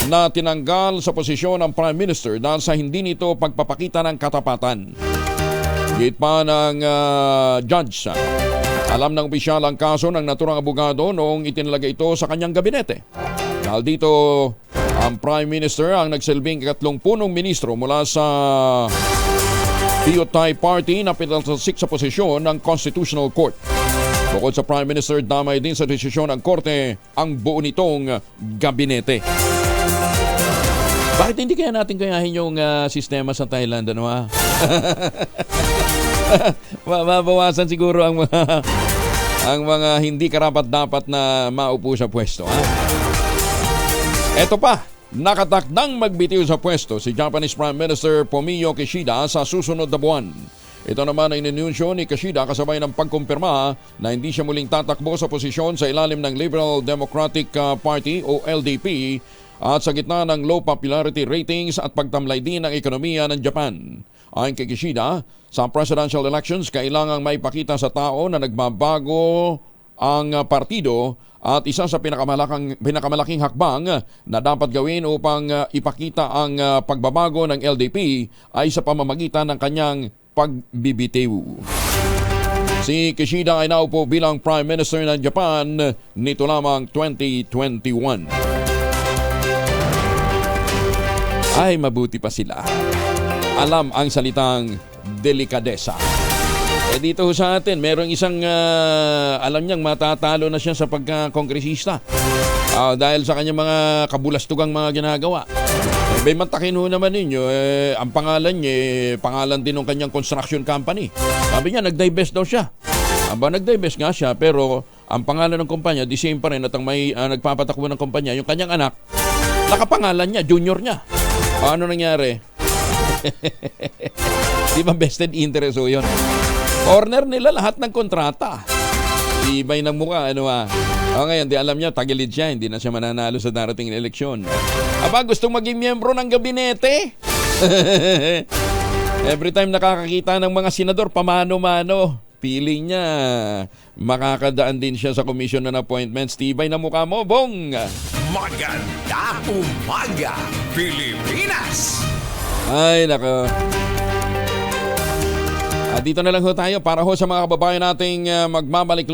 na tinanggal sa posisyon ng Prime Minister dahil sa hindi nito pagpapakita ng katapatan. Git pa ng judge, alam ng opisyal ang kaso ng naturang abogado noong itinalaga ito sa kanyang gabinete. Dahil dito, ang Prime Minister ang nagsilbing ikatlong punong ministro mula sa POTAI Party na pinalsik sa posisyon ng Constitutional Court. Bukod sa Prime Minister, damay din sa desisyon ng korte ang buo nitong gabinete. Bakit hindi kaya natin gayahin yung sistema sa Thailand? Ano ha? Mabawasan siguro ang mga hindi karapat-dapat na maupo sa pwesto. Ha? Eto pa, nakatakdang magbitiw sa pwesto si Japanese Prime Minister Fumio Kishida sa susunod na buwan. Ito naman ay ininunsyo ni Kishida kasabay ng pagkumpirma na hindi siya muling tatakbo sa posisyon sa ilalim ng Liberal Democratic Party o LDP at sa gitna ng low popularity ratings at pagtamlay din ng ekonomiya ng Japan. Ayon kay Kishida, sa presidential elections, kailangang maipakita sa tao na nagbabago ang partido at isa sa pinakamalaking hakbang na dapat gawin upang ipakita ang pagbabago ng LDP ay sa pamamagitan ng kanyang pagbibitiw. Si Kishida ay naupo bilang Prime Minister ng Japan nito lamang 2021. Ay, mabuti pa sila. Alam ang salitang delikadesa. Dito sa atin, merong isang alam niyang matatalo na siya sa pagka-kongresista. Dahil sa kanyang mga kabulastugang mga ginagawa. May mantakin ho naman ninyo, ang pangalan niya, pangalan din ng kanyang construction company. Sabi niya, nag-divest daw siya. Nag-divest nga siya, pero ang pangalan ng kumpanya, the same pa rin at ang may nagpapatakbo ng kumpanya, yung kanyang anak, nakapangalan niya, junior niya. Paano nangyari? Di ba vested interest ho yun? Corner nila lahat ng kontrata. Ibay ng mukha, ngayon, di alam niya, tagilid siya, hindi na siya mananalo sa darating na eleksyon. Gustong maging miyembro ng gabinete? Every time nakakakita ng mga senador, pamano-mano, pili niya, makakadaan din siya sa komisyon ng appointments. Tibay na mukha mo, Bong! Magandang umaga, Pilipinas! Ay, nako. Dito na lang ho tayo para ho sa mga kababayan nating magbabalik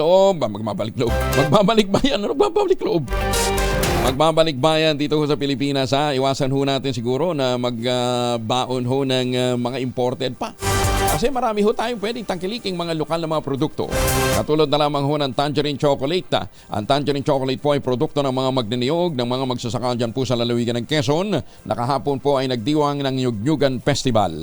bayan dito ho sa Pilipinas. Iwasan ho natin siguro na magbaon ho ng mga imported pa. Kasi marami ho tayong pwedeng tangkiliking mga lokal na mga produkto. Katulad na lamang ho ng Tangerine Chocolate. Ang Tangerine Chocolate po ay produkto ng mga magniniyog, ng mga magsasaka dyan po sa lalawigan ng Quezon. Nakahapon po ay nagdiwang ng Nyugnyugan Festival.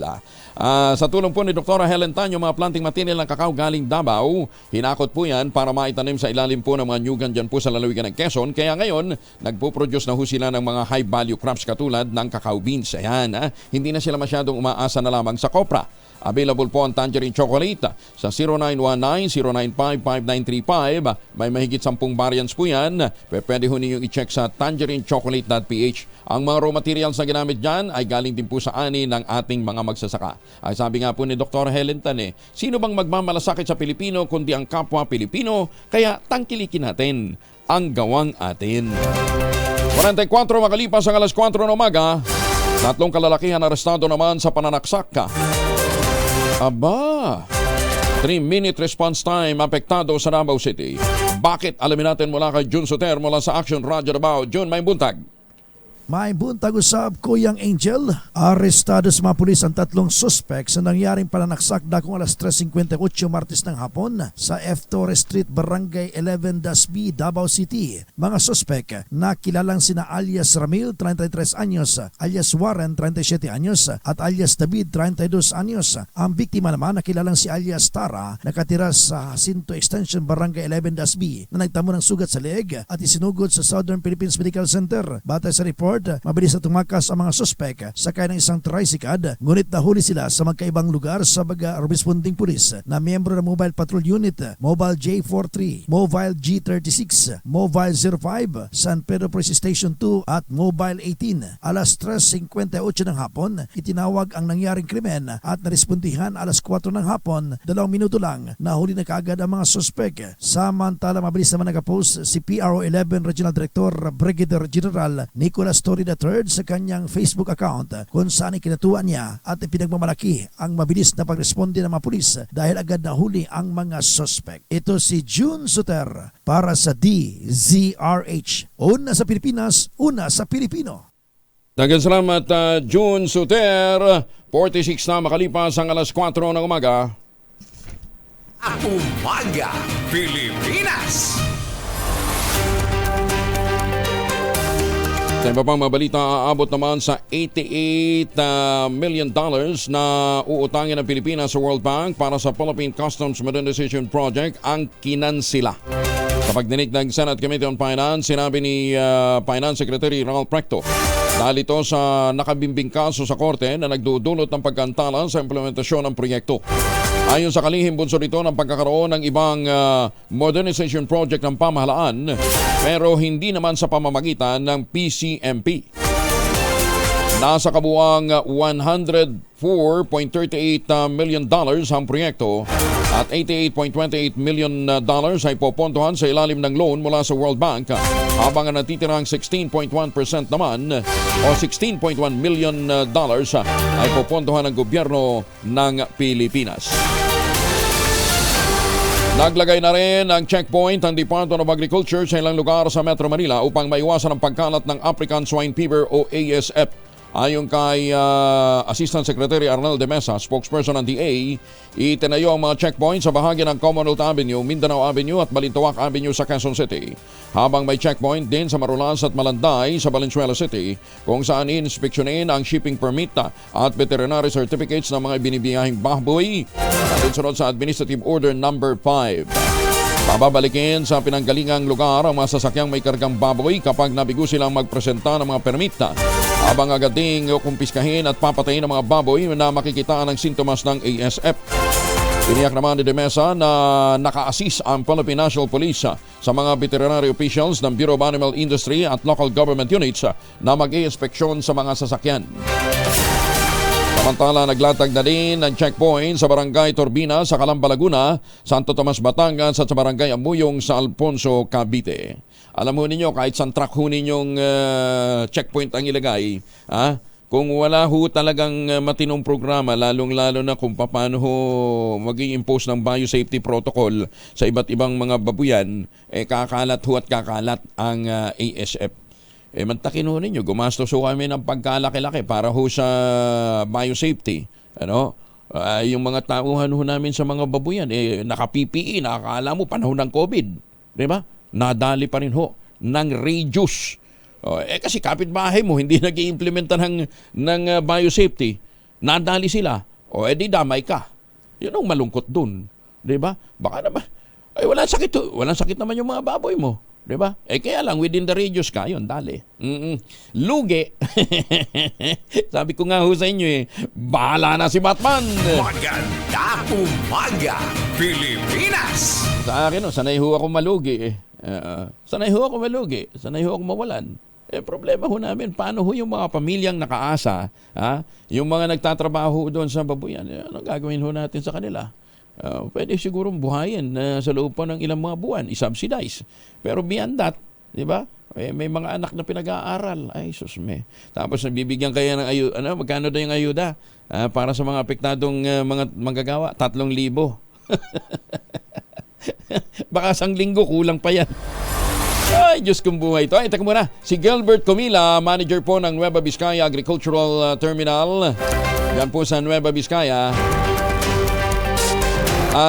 Sa tulong po ni Dr. Helen Tan, yung mga planting material ng kakao galing Davao, hinakot po yan para maitanim sa ilalim po ng mga nyugan dyan po sa lalawigan ng Quezon. Kaya ngayon, nagpo-produce na ho sila ng mga high-value crops katulad ng cacao beans. Ayan, hindi na sila masyadong umaasa na lamang sa kopra. Available po ang Tangerine Chocolate sa 0919-095-5935. May mahigit 10 variants po yan. Pwede ho ninyong i-check sa tangerinechocolate.ph. Ang mga raw materials na ginamit dyan ay galing din po sa ani ng ating mga magsasaka. Ay sabi nga po ni Dr. Helen Tan, sino bang magmamalasakit sa Pilipino kundi ang kapwa Pilipino? Kaya tangkilikin natin ang gawang atin. 44 makalipas ang alas 4 ng umaga. 3 kalalakihan arestado naman sa pananaksak. 3-minute response time apektado sa Davao City. Bakit? Alamin natin mula kay Jun Soter mula sa Action Radio Davao. Jun, may buntag. May buntag usab, Kuyang Angel. Arestado sa mga pulis ang 3 suspects sa nangyaring pananaksak dakong alas 3:58 Martes ng hapon sa F. Torres Street, Barangay 11-B, Davao City. Mga suspect na kilalang sina alias Ramil, 33 anyos, alias Warren, 37 anyos, at alias David, 32 anyos. Ang biktima naman na kilalang si alias Tara, nakatira sa Jacinto Extension, Barangay 11-B, na nagtamo ng sugat sa leeg at isinugod sa Southern Philippines Medical Center. Batay sa report, mabilis na tumakas ang mga suspek sakay ng isang tricycad, ngunit nahuli sila sa magkaibang lugar sa responding pulis na miyembro ng Mobile Patrol Unit, Mobile J43, Mobile G36, Mobile 05, San Pedro Police Station 2 at Mobile 18. Alas 3:58 ng hapon, itinawag ang nangyaring krimen at narespondihan alas 4 ng hapon, 2 minuto lang, nahuli na kaagad ang mga suspek. Samantala, mabilis naman nag-post si PRO 11 Regional Director Brigadier General Nicolas Torre III sa kanyang Facebook account kung saan ikinatuan niya at ipinagmamalaki ang mabilis na pagresponde ng mga pulis dahil agad nahuli ang mga suspect. Ito si June Soter para sa DZRH. Una sa Pilipinas, una sa Pilipino. Daghang salamat, June Soter. 46 na makalipas ang alas 4 ng umaga. Umaga, Pilipinas! Sa iba pang mabalita, aabot naman sa $88 million na uutangin ng Pilipinas sa World Bank para sa Philippine Customs Modernization Project ang kinansila. Sa pagdinig ng Senate Committee on Finance, sinabi ni Finance Secretary Ronald Precto dahil ito sa nakabimbing kaso sa korte na nagdudulot ng pagkantala sa implementasyon ng proyekto. Ayon sa kalihim, bunso nito ng pagkakaroon ng ibang modernization project ng pamahalaan pero hindi naman sa pamamagitan ng PCMP. Nasa kabuuang $104.38 million ang proyekto at $88.28 million ay popondohan sa ilalim ng loan mula sa World Bank habang ang natitirang 16.1% naman o $16.1 million ay popondohan ng gobyerno ng Pilipinas. Naglagay na rin ang checkpoint ang Department of Agriculture sa ilang lugar sa Metro Manila upang maiwasan ang pagkalat ng African Swine Fever o ASF. Ayon kay Assistant Secretary Arnel de Mesa, spokesperson ng DA, itinayo ang mga checkpoint sa bahagi ng Commonwealth Avenue, Mindanao Avenue at Balintawak Avenue sa Quezon City. Habang may checkpoint din sa Marulas at Malanday sa Valenzuela City kung saan inspeksyonin ang shipping permit at veterinary certificates ng mga binibiyahing baboy alinsunod sa Administrative Order No. 5. Bababalikin sa pinanggalingang lugar ang mga sasakyang may kargang baboy kapag nabigo silang magpresenta ng mga permita habang agad ding kumpiskahin at papatayin ang mga baboy na makikita ng sintomas ng ASF. Tiniyak naman ni De Mesa na naka-assist ang Philippine National Police sa mga veterinary officials ng Bureau of Animal Industry at local government units na mag-i-inspeksyon sa mga sasakyan. Samantala, naglatag na din ng checkpoint sa Barangay Turbina sa Calamba, Laguna, Santo Tomas, Batangas at sa Barangay Amuyong sa Alfonso, Cavite. Alam mo ninyo, kahit sa truck ho ninyong checkpoint ang ilagay, kung wala ho talagang matinong programa, lalong-lalo na kung paano ho mag-i-impose ng biosafety protocol sa iba't ibang mga babuyan, kakalat ho at kakalat ang ASF. Mantakin ho ninyo, gumastos ho kami ng pagkalaki-laki para ho sa biosafety. Yung mga tauhan ho namin sa mga babuyan, naka-PPE, nakakala mo panahon ng COVID. Di ba? Nadali pa rin ho ng reduce. Kasi kapitbahay mo, hindi nag-i-implementa ng biosafety. Nadali sila. Di damay ka. Yun ang malungkot dun. Di ba? Baka naman, walang sakit naman yung mga baboy mo. Diba? Kaya lang, within the radius ka, yun, dali. Lugi. Sabi ko nga ho sa inyo bahala na si Batman. Maganda umaga, Pilipinas! Sa akin, sanay ho ako malugi. Sanay ho ako mawalan. Problema ho namin, paano ho yung mga pamilyang nakaasa, yung mga nagtatrabaho doon sa babuyan, anong gagawin ho natin sa kanila? Pwede sigurong buhayin sa loob po ng ilang mga buwan, i-subsidize. Pero beyond that, di ba? May mga anak na pinag-aaral. Ay, susme. Tapos nabibigyan kayo ng magkano daw yung ayuda? Para sa mga apektadong mga manggagawa, 3,000. Baka 1 linggo, kulang pa yan. Ay, Diyos kong buhay ito. Ay, taka muna. Si Gilbert Comila, manager po ng Nueva Vizcaya Agricultural Terminal. Yan po sa Nueva Vizcaya.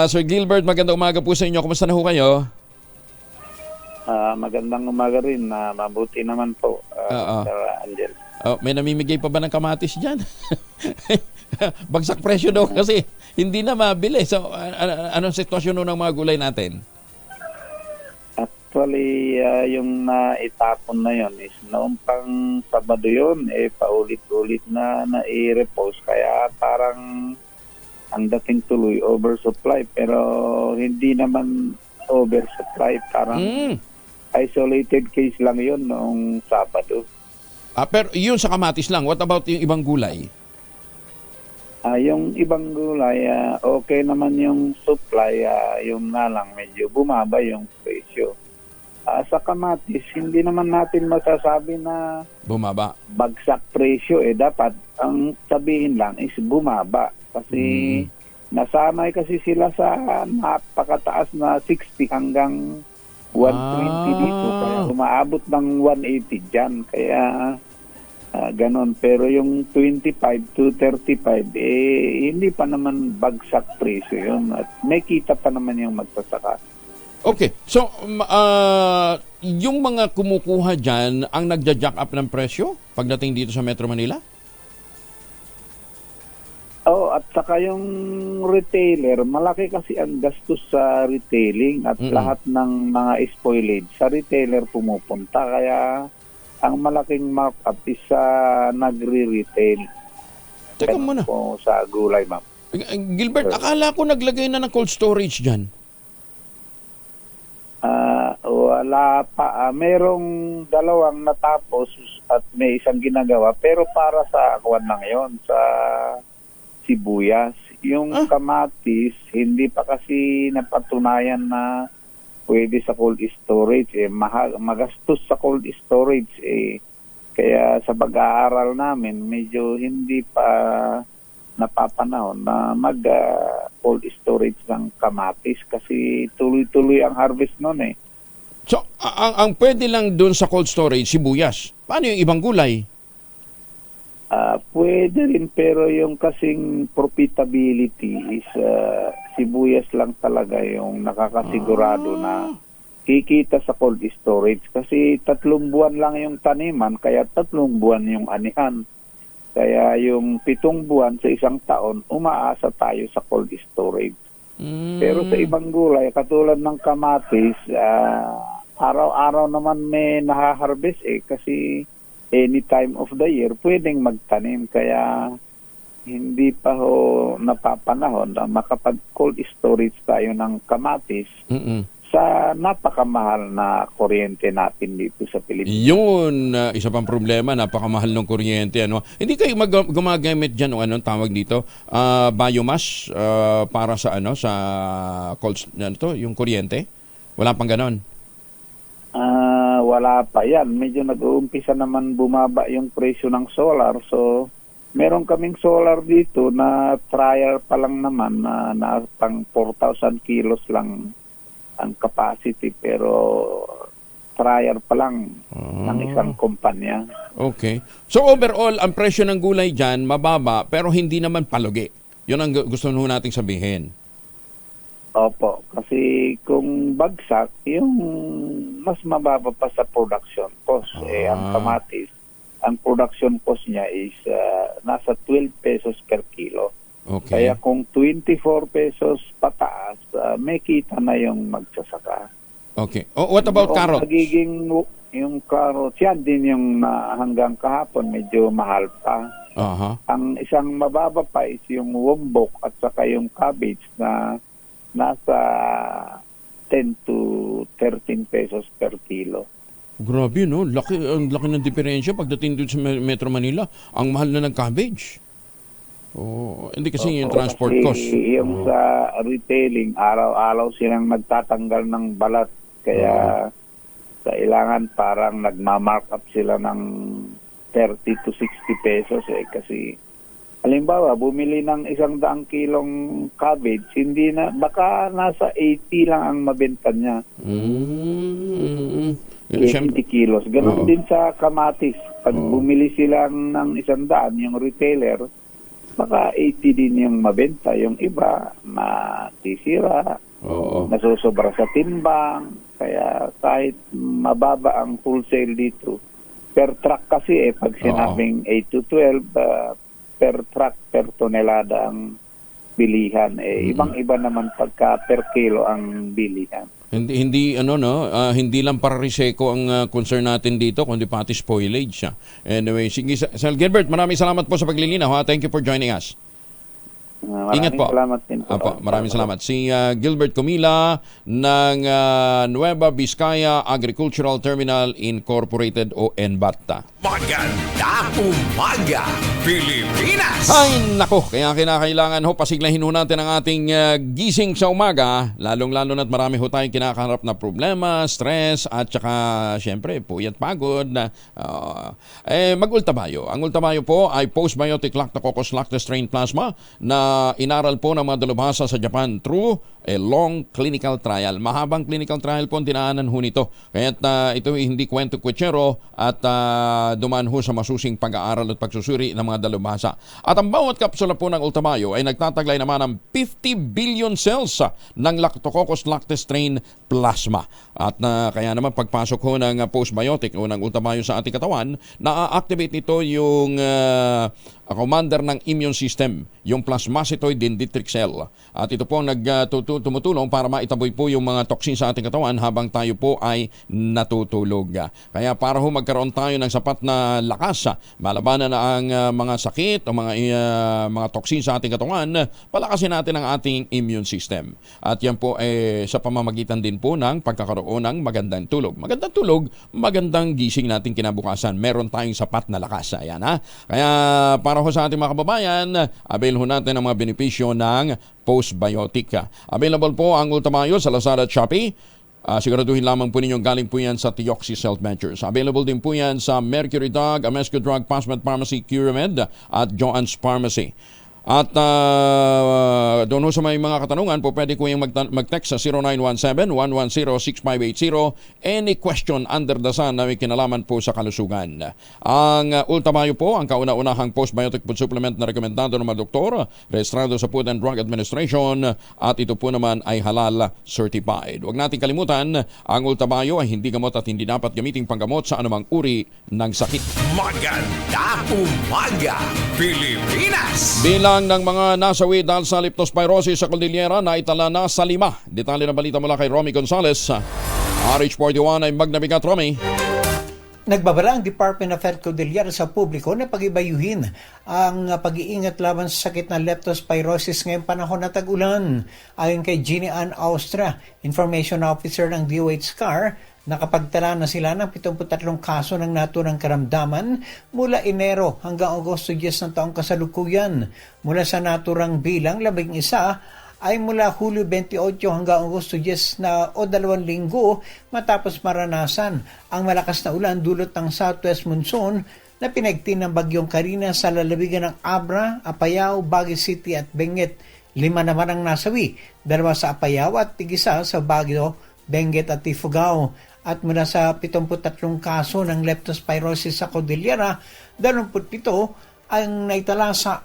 Sir Gilbert, magandang umaga po sa inyo. Kumusta na ho kayo? Magandang umaga rin. Mabuti naman po, Sir Angel. May namimigay pa ba ng kamatis dyan? Bagsak presyo daw kasi hindi na mabili. So, anong sitwasyon ng mga gulay natin? Actually, yung naitapon na yon is noong pang Sabado yun, paulit-ulit na i-repose. Kaya parang ang dating tuloy, oversupply. Pero hindi naman oversupply. Parang isolated case lang yun noong Sabado. Pero yun sa kamatis lang. What about yung ibang gulay? Yung ibang gulay, okay naman yung supply. Yung nga lang, medyo bumaba yung presyo. Sa kamatis, hindi naman natin masasabi na bumaba. Bagsak presyo. Dapat, ang sabihin lang is bumaba. Kasi nasanay kasi sila sa napakataas na 60 hanggang 120 dito. Kaya umaabot ng 180 dyan. Kaya ganon. Pero yung 25 to 35, hindi pa naman bagsak presyo yun. At may kita pa naman yung magsasaka. Okay. So, yung mga kumukuha dyan, ang nagja-jack up ng presyo pagdating dito sa Metro Manila? At saka yung retailer, malaki kasi ang gastos sa retailing at lahat ng mga spoilage sa retailer pumupunta. Kaya ang malaking markup is sa nagre-retail. Teka muna. Po sa gulay, ma'am. Gilbert, akala ko naglagay na ng cold storage dyan. Wala pa. Merong dalawang natapos at may isang ginagawa, pero para sa kuwan lang yon, sa sibuyas. Yung kamatis, hindi pa kasi napatunayan na pwede sa cold storage. Magastos sa cold storage. Kaya sa pag-aaral namin, medyo hindi pa napapanahon na mag-cold storage ng kamatis kasi tuloy-tuloy ang harvest noon. So, ang pwede lang doon sa cold storage, sibuyas. Paano yung ibang gulay? Pwede rin, pero yung kasing profitability is sibuyas lang talaga yung nakakasigurado na kikita sa cold storage. Kasi 3 buwan lang yung taniman, kaya 3 buwan yung anihan. Kaya yung 7 buwan sa isang taon, umaasa tayo sa cold storage. Pero sa ibang gulay, katulad ng kamatis, araw-araw naman may nahaharvest kasi any time of the year pwedeng magtanim. Kaya hindi pa napapanahon na makapag-cold storage tayo ng kamatis sa napakamahal na kuryente natin dito sa Pilipinas. Yun, isa pang problema, napakamahal ng kuryente. Hindi kayo gumagamit dyan o anong tawag dito? Biomass para sa sa yung kuryente? Wala pang ganon? Wala pa yan. Medyo nag-uumpisa naman bumaba yung presyo ng solar. So, meron kaming solar dito na trial pa lang naman na pang 4,000 kilos lang ang capacity, pero trial pa lang ng isang kumpanya. Okay. So overall, ang presyo ng gulay dyan, mababa, pero hindi naman palugi. Yun ang gusto nating sabihin. Opo. Kasi kung bagsak, yung mas mababa pa sa production cost. Ang kamatis, ang production cost niya is nasa 12 pesos per kilo. Okay. Kaya kung 24 pesos pataas, may kita na yung magsasaka. Okay. What about carrots? Magiging yung carrots, yan din yung hanggang kahapon medyo mahal pa. Ang isang mababa pa is yung wombok at saka yung cabbage na nasa 10 to 13 pesos per kilo. Grabe, no? Ang laki ng diferensya pagdating doon sa Metro Manila. Ang mahal na ng cabbage. Hindi kasi yung transport cost. Yung sa retailing, araw-araw silang nagtatanggal ng balat. Kaya kailangan parang nagma-mark up sila ng 30 to 60 pesos kasi halimbawa, bumili ng 100 kilong cabbage, hindi na, baka nasa 80 lang ang mabenta niya. 80 kilos. Ganon din sa kamatis. Pag bumili sila ng 100, yung retailer, baka 80 din yung mabenta. Yung iba, masisira, nasusobra sa timbang. Kaya kahit mababa ang wholesale dito, per truck kasi pag sinabing 8 to 12, per truck, per tonelada ang bilihan. Ibang-iba naman pagka per kilo ang bilihan. Hindi lang para riseko ang concern natin dito, kundi pati spoilage. Anyway, sige, Sir Gilbert, maraming salamat po sa paglilinaw. Thank you for joining us. Ingat po. Salamat din po. Maraming salamat. Si Gilbert Comila ng Nueva Vizcaya Agricultural Terminal Incorporated o NBAT. Magandang umaga, Pilipinas! Ay, nako, kaya kinakailangan pasiglahin natin ang ating gising sa umaga, lalong-lalo na't marami tayong kinakaharap na problema, stress, at saka, syempre, puyat pagod. Mag-Ultabayo. Ang Ultabayo po ay Postbiotic Lactococcus lactis strain plasma na inaral po ng mga dalubhasa sa Japan through a long clinical trial. Mahabang clinical trial po ang dinaanan ho nito. Kaya't ito hindi kwento kutsero at dumaan ho sa masusing pag-aaral at pagsusuri ng mga dalubhasa. At ang bawat kapsula po ng Ultamayo ay nagtataglay naman ng 50 billion cells ng Lactococcus lactis strain plasma. At kaya naman pagpasok ho ng postbiotic o ng Ultamayo sa ating katawan, na-activate nito yung commander ng immune system, yung plasmacytoid dendritic cell. At ito po tumutulong para maitaboy po yung mga toxin sa ating katawan habang tayo po ay natutulog. Kaya para magkaroon tayo ng sapat na lakas, malabanan na ang mga sakit o mga toxin sa ating katawan, palakasin natin ang ating immune system. At yan po sa pamamagitan din po ng pagkakaroon ng magandang tulog. Magandang tulog, magandang gising natin kinabukasan. Meron tayong sapat na lakas. Ayan, ha? Kaya para ho sa ating mga kababayan, avail ho natin ang mga benepisyo ng postbiotic. Available po ang Ultamayo sa Lazada at Shopee. Siguraduhin lamang po ninyong galing po yan sa Tioxi Health Ventures. Available din po yan sa Mercury Drug, Amesco Drug, Pasmed Pharmacy, Curamed at Joann's Pharmacy. At doon sa may mga katanungan po, pwede ko yung mag-text sa 0917-110-6580. Any question under the sun na may kinalaman po sa kalusugan. Ang Ultamayo po, ang kauna-unahang postbiotic food supplement na rekomendado ng mga doktor, rehistrado sa Food and Drug Administration, at ito po naman ay halal certified. Huwag natin kalimutan, ang Ultamayo ay hindi gamot at hindi dapat gamiting panggamot sa anumang uri ng sakit. Magandang umaga, Pilipinas! Bilang ng mga nasawi dahil sa leptospirosis sa Cordillera na itala na sa 5. Detalye ng balita mula kay Romy Gonzalez. RH41 ay magnabigat, Romy. Nagbabala ang Department of Health Cordillera sa publiko na pag-ibayuhin ang pag-iingat laban sa sakit ng leptospirosis ngayong panahon na tag-ulan. Ayon kay Jeannie Ann Austria, Information Officer ng DOH CAR, nakapagtala na sila ng 73 kaso ng naturang karamdaman mula Enero hanggang Agosto 10 ng taong kasalukuyan. Mula sa naturang bilang 11 ay mula Hulyo 28 hanggang Agosto 10 na o 2 linggo matapos maranasan ang malakas na ulan dulot ng southwest monsoon na pinagtin ng bagyong Karina sa lalawigan ng Abra, Apayao, Baguio City at Benguet. 5 naman ang nasawi, 2 sa Apayao at 1 sa Baguio, Benguet at Ifugao. At mula sa 73 kaso ng leptospirosis sa Cordillera, 27 ang naitala sa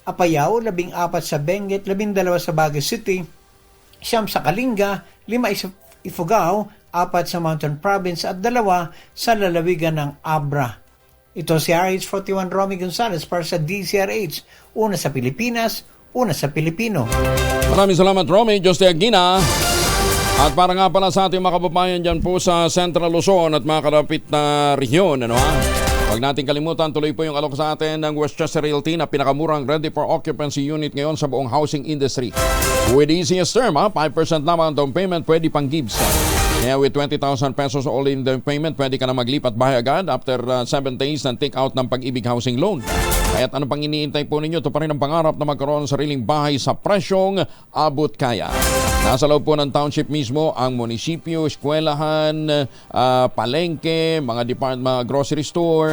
Apayao, 14 sa Benguet, 12 sa Baguio City, 9 sa Kalinga, 5 sa Ifugao, 4 sa Mountain Province at 2 sa lalawigan ng Abra. Ito si RH41 Romy Gonzalez para sa DZRH, una sa Pilipinas, una sa Pilipino. Maraming salamat, Romy. Diyos te Agina. At para nga pala sa ating mga kababayan dyan po sa Central Luzon at mga karapit na rehiyon, huwag natin kalimutan, tuloy po yung alok sa atin ng Westchester Realty na pinakamurang ready for occupancy unit ngayon sa buong housing industry. With easiest term, 5% naman down payment, pwede pang gives. Kaya with 20,000 pesos all-in down payment, pwede ka na maglipat bahay agad after 7 days ng take-out ng Pag-ibig Housing Loan. Kaya't ano pang iniintay po ninyo, ito pa rin ang pangarap na magkaroon ng sariling bahay sa presyong abot kaya. Nasa loob po ng township mismo ang munisipyo, eskwelahan, palengke, mga grocery store,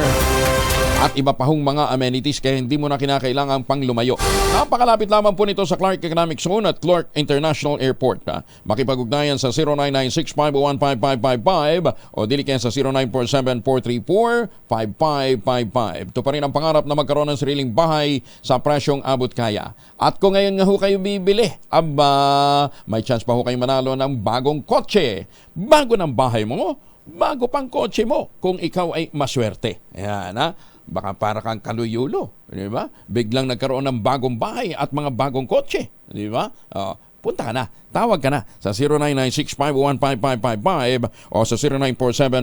at iba pa hong mga amenities kaya hindi mo na kinakailangan pang lumayo. Napakalapit lamang po nito sa Clark Economic Zone at Clark International Airport. Makipag-ugnayan sa 0996-501-5555 o dili kaya sa 0947-434-5555. Ito pa rin ang pangarap na magkaroon ng sariling bahay sa presyong abot kaya. At kung ngayon nga ho kayo bibili, may chance pa ho kayong manalo ng bagong kotse. Bago ng bahay mo, bago pang kotse mo kung ikaw ay maswerte. Ayan, ha? Baka para kang kaluyulo, di ba? Biglang nagkaroon ng bagong bahay at mga bagong kotse, di ba? Punta ka na, tawag ka na sa 0996-501-5555 o sa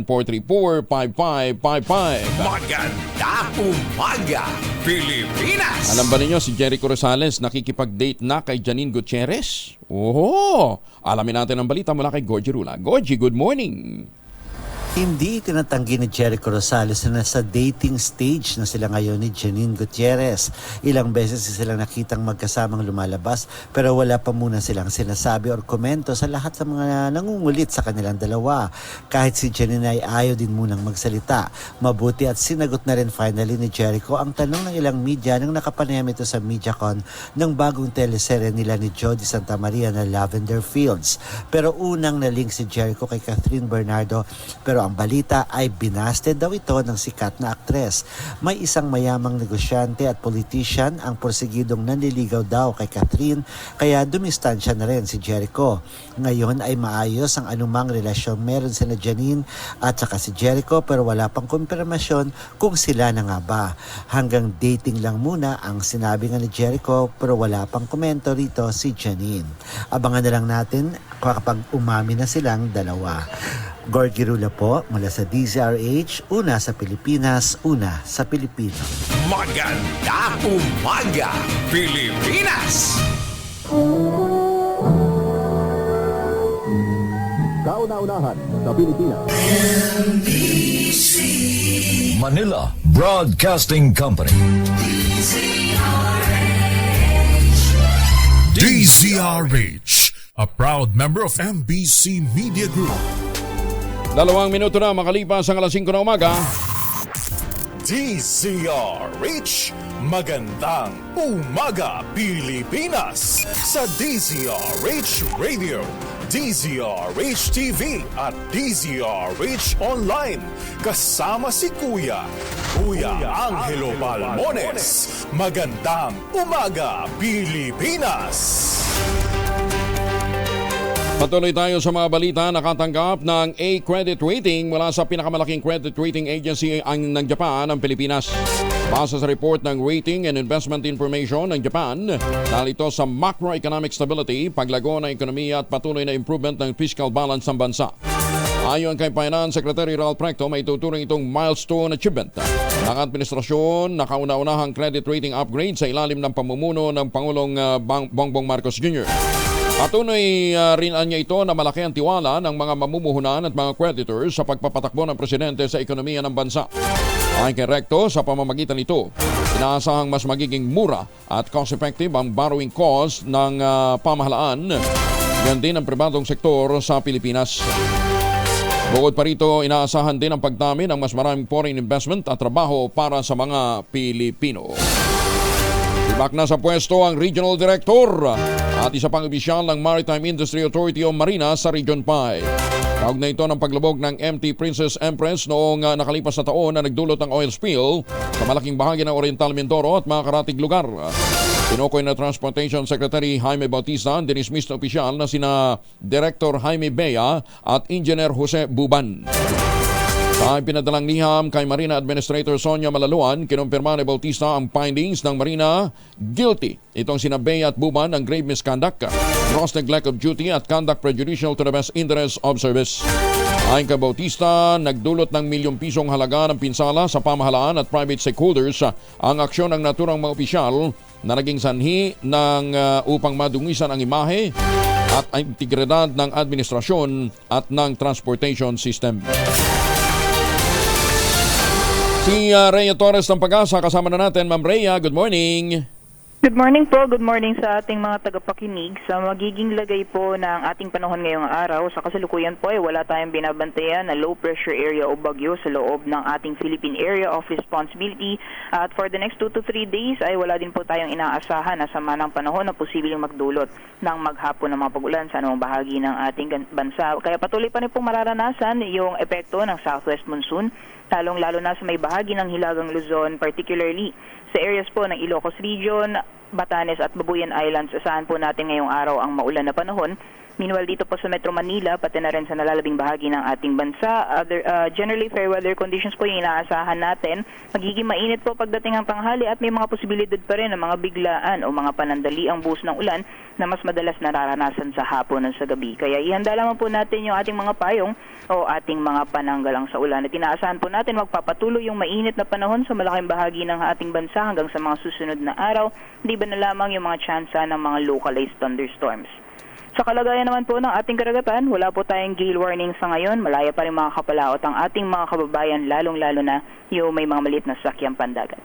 0947-434-5555. Magandang umaga, Pilipinas! Alam ba ninyo si Jericho Rosales nakikipag-date na kay Janine Gutierrez? Oo! Alamin natin ang balita mula kay Gorgie Rula. Gorgie, good morning! Hindi tinatanggi ni Jericho Rosales na nasa dating stage na sila ngayon ni Janine Gutierrez. Ilang beses sila nakitang magkasamang lumalabas pero wala pa muna silang sinasabi or komento sa lahat ng mga nangungulit sa kanilang dalawa. Kahit si Janine ay ayaw din munang magsalita. Mabuti at sinagot na rin finally ni Jericho ang tanong ng ilang media nang nakapanayam ito sa MediaCon ng bagong teleserye nila ni Jody Santa Maria na Lavender Fields. Pero unang na-link si Jericho kay Catherine Bernardo pero ang balita ay binasted daw ito ng sikat na aktres. May isang mayamang negosyante at politician ang porsigidong nanliligaw daw kay Catherine kaya dumistansya na rin si Jericho. Ngayon ay maayos ang anumang relasyon meron sina Janine at saka si Jericho pero wala pang kumpirmasyon kung sila na nga ba. Hanggang dating lang muna ang sinabi nga ni Jericho pero wala pang komento rito si Janine. Abangan na lang natin kapag umami na silang dalawa. Gorgie Rula po mula sa DZRH, una sa Pilipinas, una sa Pilipino. Magandang umaga, Pilipinas! Kauna-unahan sa Pilipinas. NBC Manila Broadcasting Company. DZRH, a proud member of MBC Media Group. 2 minuto na makalipas ang alas 5 na umaga. DZRH, magandang umaga Pilipinas sa DZRH Radio, DZRH TV at DZRH Online. Kasama si Kuya Angelo Balmones. Magandang umaga Pilipinas. Patuloy tayo sa mga balita. Nakatanggap ng A credit rating mula sa pinakamalaking credit rating agency ng Japan, ang Pilipinas. Base sa report ng Rating and Investment Information ng Japan, dahil ito sa macroeconomic stability, paglago ng ekonomiya at patuloy na improvement ng fiscal balance ng bansa. Ayon kay Finance Secretary Ralph Recto, may tuturing itong milestone achievement ng administrasyon na kauna-unahang credit rating upgrade sa ilalim ng pamumuno ng Pangulong Bongbong Marcos Jr. Patuloy rin niya ito na malaki ang tiwala ng mga mamumuhunan at mga creditors sa pagpapatakbo ng presidente sa ekonomiya ng bansa. Ayon kay Recto, sa pamamagitan nito, inaasahang mas magiging mura at cost-effective ang borrowing cost ng pamahalaan, ganyan din ang pribadong sektor sa Pilipinas. Bukod pa rito, inaasahan din ang pagdami ng mas maraming foreign investment at trabaho para sa mga Pilipino. Ibak na sa pwesto ang Regional Director at isa pang opisyal ng Maritime Industry Authority o Marina sa Region 5. Kaugnay ito ng paglubog ng MT Princess Empress noong nakalipas na taon na nagdulot ng oil spill sa malaking bahagi ng Oriental Mindoro at mga karatig lugar. Tinukoy na Transportation Secretary Jaime Bautista ang dinismiss na opisyal na sina Director Jaime Bea at Engineer Jose Buban. Sa pinadalang liham kay Marina Administrator Sonia Malaluan, kinumpirma ni Bautista ang findings ng Marina guilty. Itong sina Bea at Buban ng grave misconduct, gross neglect of duty at conduct prejudicial to the best interest of service. Ayon kay Bautista, nagdulot ng milyong pisong halaga ng pinsala sa pamahalaan at private stakeholders ang aksyon ng naturang mga opisyal na naging sanhi ng upang madungisan ang imahe at integridad ng administrasyon at ng transportation system. Si Rhea Torres ng Pag-asa, kasama na natin. Ma'am Rhea, good morning. Good morning po. Good morning sa ating mga tagapakinig. Sa magiging lagay po ng ating panahon ngayong araw, sa kasalukuyan po ay wala tayong binabantayan na low pressure area o bagyo sa loob ng ating Philippine Area of Responsibility. At for the next 2 to 3 days ay wala din po tayong inaasahan na sama ng panahon na posibleng magdulot ng maghapon ng mga pag-ulan sa anumang bahagi ng ating bansa. Kaya patuloy pa rin pong mararanasan yung epekto ng southwest monsoon, lalong-lalo na sa may bahagi ng Hilagang Luzon, particularly sa areas po ng Ilocos Region, Batanes at Babuyan Islands. Asahan po natin ngayong araw ang maulan na panahon. Meanwhile, dito po sa Metro Manila, pati na rin sa nalalabing bahagi ng ating bansa, generally fair weather conditions po yung inaasahan natin. Magiging mainit po pagdating ang tanghali at may mga posibilidad pa rin ng mga biglaan o mga panandali ang buhos ng ulan na mas madalas nararanasan sa hapon at sa gabi. Kaya ihanda lamang po natin yung ating mga payong o ating mga pananggalang sa ulan. At inaasahan po natin magpapatuloy yung mainit na panahon sa malaking bahagi ng ating bansa hanggang sa mga susunod na araw, di ba na lamang yung mga tsansa ng mga localized thunderstorms. Sa kalagayan naman po ng ating karagatan, wala po tayong gale warning sa ngayon. Malaya pa rin mga kapalaot ang ating mga kababayan, lalong-lalo na yung may mga maliit na sakyang pandagat.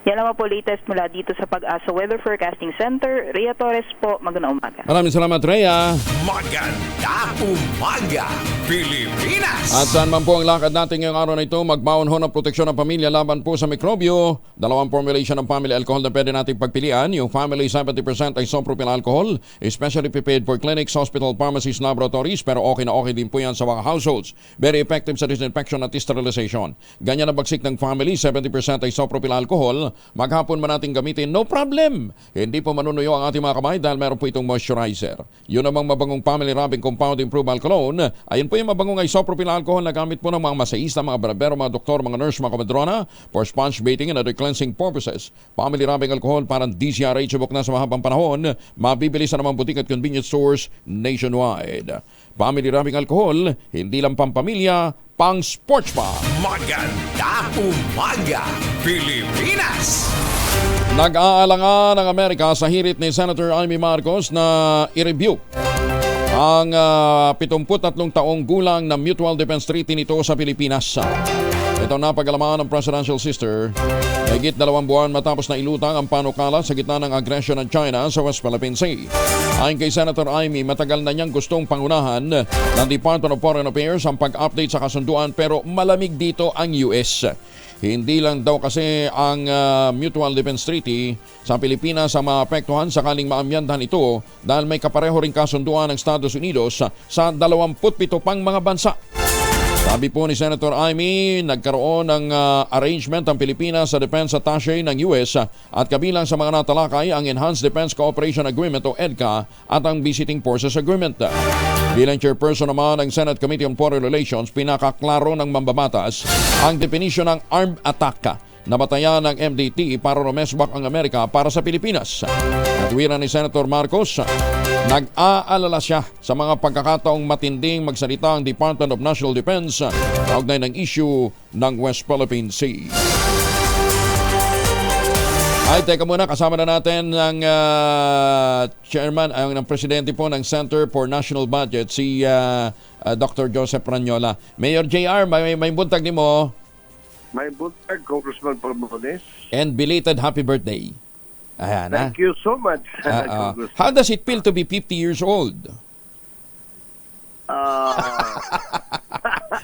Yan naman po latest mula dito sa Pag-asa Weather Forecasting Center. Rhea Torres po, magandang umaga. Maraming salamat, Rhea. Maganda umaga, Pilipinas! At saan man po ang lakad natin ngayong araw na ito, magbaon ho ng proteksyon ng pamilya laban po sa mikrobyo. Dalawang formulation ng family alcohol na pwede natin pagpilian. Yung family 70% isopropyl alcohol, especially prepared for clinics, hospital, pharmacies, laboratories, pero okay na okay din po yan sa mga households. Very effective sa disinfection at sterilization. Ganyan ang bagsik ng family, 70% isopropyl alcohol. Maghapon man natin gamitin, no problem. Hindi po manunuyo ang ating mga kamay dahil meron po itong moisturizer. Yun namang mabangong family rubbing compound improved alcohol. Ayun po yung mabangong isopropyl alcohol na gamit po ng mga masahista, mga barbero, mga doktor, mga nurse, mga komadrona for sponge bathing and other cleansing purposes. Family rubbing alcohol parang DCRH subok na sa mahabang panahon. Mabibili sa namang butik at convenience stores nationwide. Family rubbing alcohol, hindi lang pampamilya, pang sports pa. Maganda umaga, Pilipinas! Nag-aalangan ng Amerika sa hirit ni Senator Amy Marcos na i-review ang 73 taong gulang na Mutual Defense Treaty nito sa Pilipinas. Ito na pag-alaman ng Presidential Sister. Higit 2 buwan matapos na ilutang ang panukala sa gitna ng agresyon ng China sa West Philippine Sea. Ayon kay Senator Amy, matagal na niyang gustong pangunahan ng Department of Foreign Affairs ang pag-update sa kasunduan pero malamig dito ang US. Hindi lang daw kasi ang Mutual Defense Treaty sa Pilipinas ang maapektuhan sakaling maamyandahan ito dahil may kapareho ring kasunduan ng Estados Unidos sa 27 pang mga bansa. Sabi po ni Senator Amy, nagkaroon ng arrangement ang Pilipinas sa Defense Attaché ng US at kabilang sa mga natalakay ang Enhanced Defense Cooperation Agreement o EDCA at ang Visiting Forces Agreement. Bilang chairperson naman ng Senate Committee on Foreign Relations, pinakaklaro ng mambabatas ang definition ng armed attack na batayan ng MDT para rumesbak ang Amerika para sa Pilipinas. Katwiran ni Senator Marcos, nag-aalala siya sa mga pagkakataong matinding magsalita ang Department of National Defense kaugnay ng issue ng West Philippine Sea. Ay, teka muna, kasama na natin ang chairman, ang presidente po ng Center for National Budget, si Dr. Joseph Ranyola. Mayor JR, may buntag ni mo. May buntag, Congressman Palmones. And belated happy birthday. Ayan, Thank you so much. How does it feel to be 50 years old?